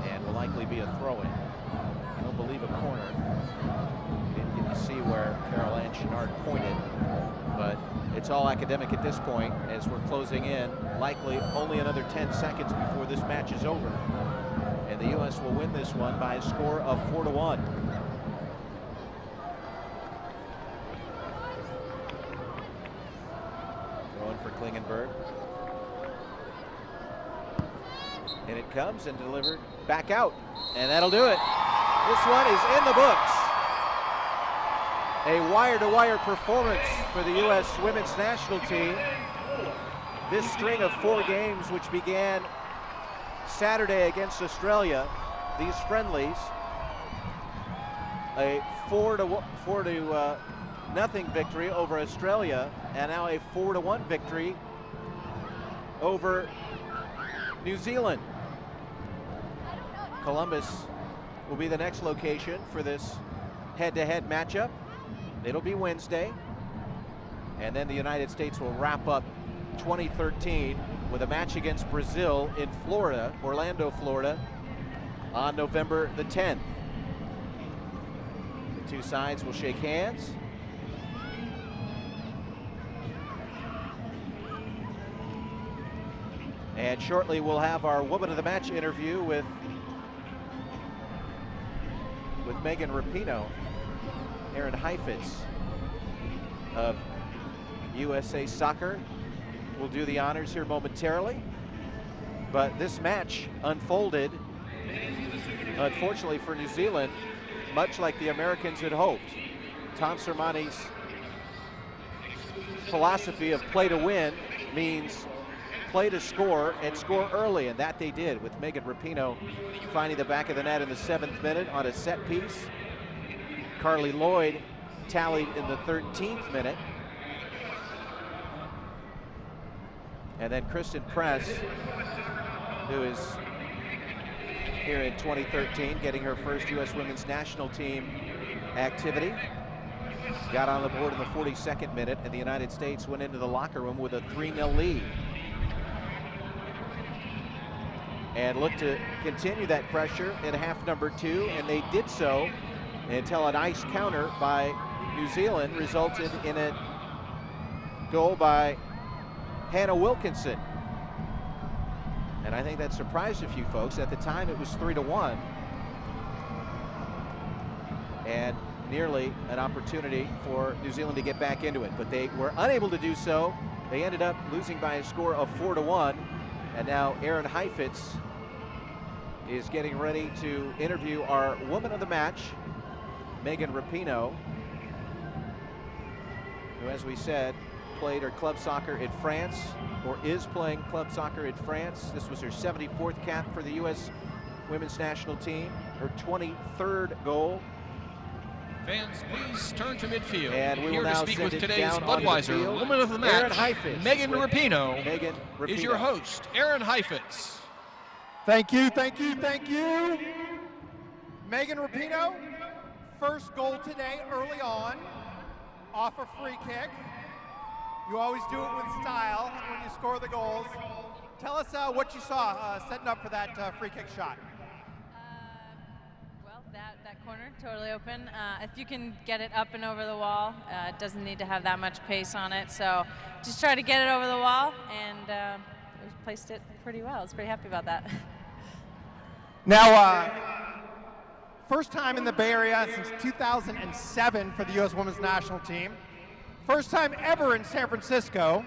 And will likely be a throw-in. I don't believe a corner. Didn't get to see where Carol Ann Chenard pointed, but it's all academic at this point as we're closing in. Likely only another 10 seconds before this match is over. And the U.S. will win this one by a score of 4-1. For Klingenberg. And it comes and delivered back out. And that'll do it. This one is in the books. A wire-to-wire performance for the U.S. women's national team. This string of 4 games, which began Saturday against Australia, these friendlies, a 4-0 victory over Australia, and now a 4-1 victory over New Zealand. Columbus will be the next location for this head-to-head matchup. It'll be Wednesday, and then the United States will wrap up 2013 with a match against Brazil in Florida, Orlando, Florida, on November the 10th. The two sides will shake hands. And shortly we'll have our Woman of the Match interview with Megan Rapinoe. Erin Heifetz of USA Soccer will do the honors here momentarily. But this match unfolded, unfortunately for New Zealand, much like the Americans had hoped. Tom Sermanni's philosophy of play to win means play to score and score early, and that they did, with Megan Rapinoe finding the back of the net in the 7th minute on a set piece. Carli Lloyd tallied in the 13th minute. And then Christen Press, who is here in 2013, getting her first U.S. women's national team activity, got on the board in the 42nd minute, and the United States went into the locker room with a 3-0 lead. And looked to continue that pressure in half number 2, and they did so until an ice counter by New Zealand resulted in a goal by Hannah Wilkinson. And I think that surprised a few folks. At the time it was 3-1, and nearly an opportunity for New Zealand to get back into it, but they were unable to do so. They ended up losing by a score of 4-1. And now Erin Heifetz is getting ready to interview our Woman of the Match, Megan Rapinoe, who, as we said, played her club soccer in France, or is playing club soccer in France. This was her 74th cap for the U.S. women's national team, her 23rd goal. Fans, please turn to midfield. And we will Here to now speak send with it today's down onto the Budweiser field. Woman of the Match, Megan Rapinoe, is your host. Aaron Heifetz. Thank you, thank you, thank you. Megan Rapinoe, first goal today early on, off a free kick. You always do it with style when you score the goals. Tell us what you saw setting up for that free kick shot. Well, that corner, totally open. If you can get it up and over the wall, it doesn't need to have that much pace on it. So just try to get it over the wall, and we placed it pretty well. I was pretty happy about that. Now, first time in the Bay Area since 2007 for the U.S. Women's National Team. First time ever in San Francisco.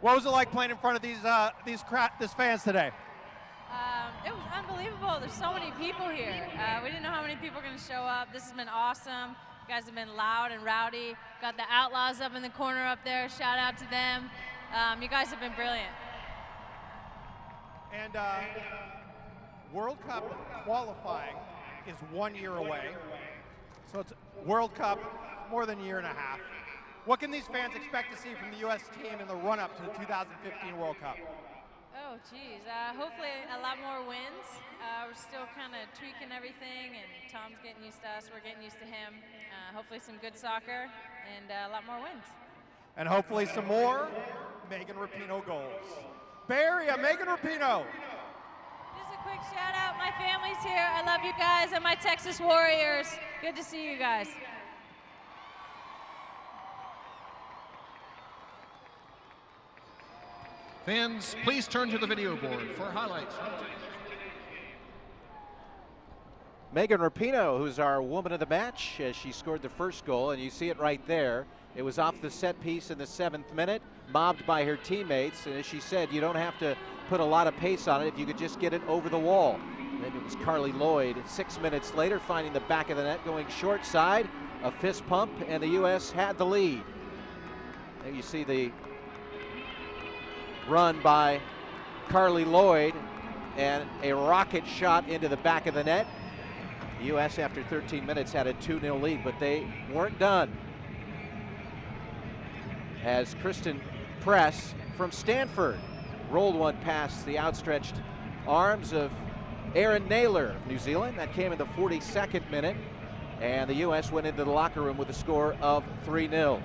What was it like playing in front of these fans today? It was unbelievable. There's so many people here. We didn't know how many people were going to show up. This has been awesome. You guys have been loud and rowdy. Got the Outlaws up in the corner up there. Shout out to them. You guys have been brilliant. And World Cup qualifying is 1 year away. So it's World Cup, more than a year and a half. What can these fans expect to see from the U.S. team in the run-up to the 2015 World Cup? Oh, geez. Hopefully a lot more wins. We're still kind of tweaking everything, and Tom's getting used to us. We're getting used to him. Hopefully some good soccer and a lot more wins. And hopefully some more Megan Rapinoe goals. Bay Area, Megan Rapinoe. Just a quick shout out. My family's here. I love you guys and my Texas Warriors. Good to see you guys. Fans, please turn to the video board for highlights. Megan Rapinoe, who's our woman of the match, as she scored the first goal, and you see it right there. It was off the set piece in the 7th minute, mobbed by her teammates, and as she said, you don't have to put a lot of pace on it if you could just get it over the wall. And then it was Carli Lloyd 6 minutes later finding the back of the net, going short side, a fist pump, and the U.S. had the lead. There you see the run by Carli Lloyd and a rocket shot into the back of the net. The U.S. after 13 minutes had a 2-0 lead, but they weren't done, as Christen Press from Stanford rolled one past the outstretched arms of Erin Naylor of New Zealand. That came in the 42nd minute, and the U.S. went into the locker room with a score of 3-0.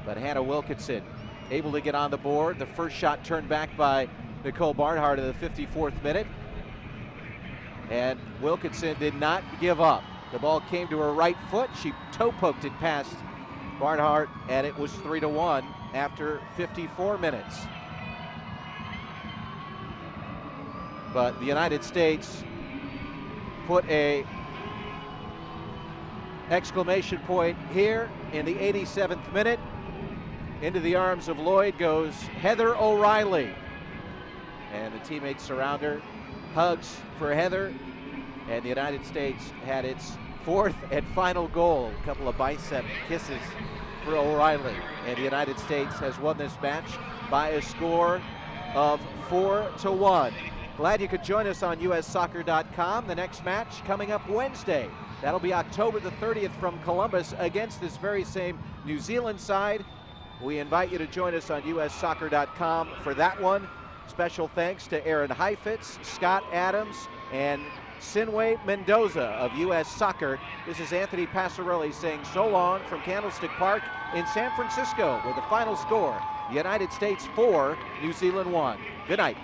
But Hannah Wilkinson able to get on the board. The first shot turned back by Nicole Barnhart in the 54th minute. And Wilkinson did not give up. The ball came to her right foot. She toe poked it past Barnhart, and it was 3-1 after 54 minutes. But the United States put a exclamation point here in the 87th minute. Into the arms of Lloyd goes Heather O'Reilly, and the teammates surround her. Hugs for Heather, and the United States had its 4th and final goal. A couple of bicep kisses for O'Reilly, and the United States has won this match by a score of 4-1. Glad you could join us on USsoccer.com. The next match coming up Wednesday. That'll be October the 30th from Columbus against this very same New Zealand side. We invite you to join us on USsoccer.com for that one. Special thanks to Aaron Heifetz, Scott Adams, and Sinway Mendoza of U.S. Soccer. This is Anthony Passarelli saying so long from Candlestick Park in San Francisco, with the final score, United States 4, New Zealand 1. Good night.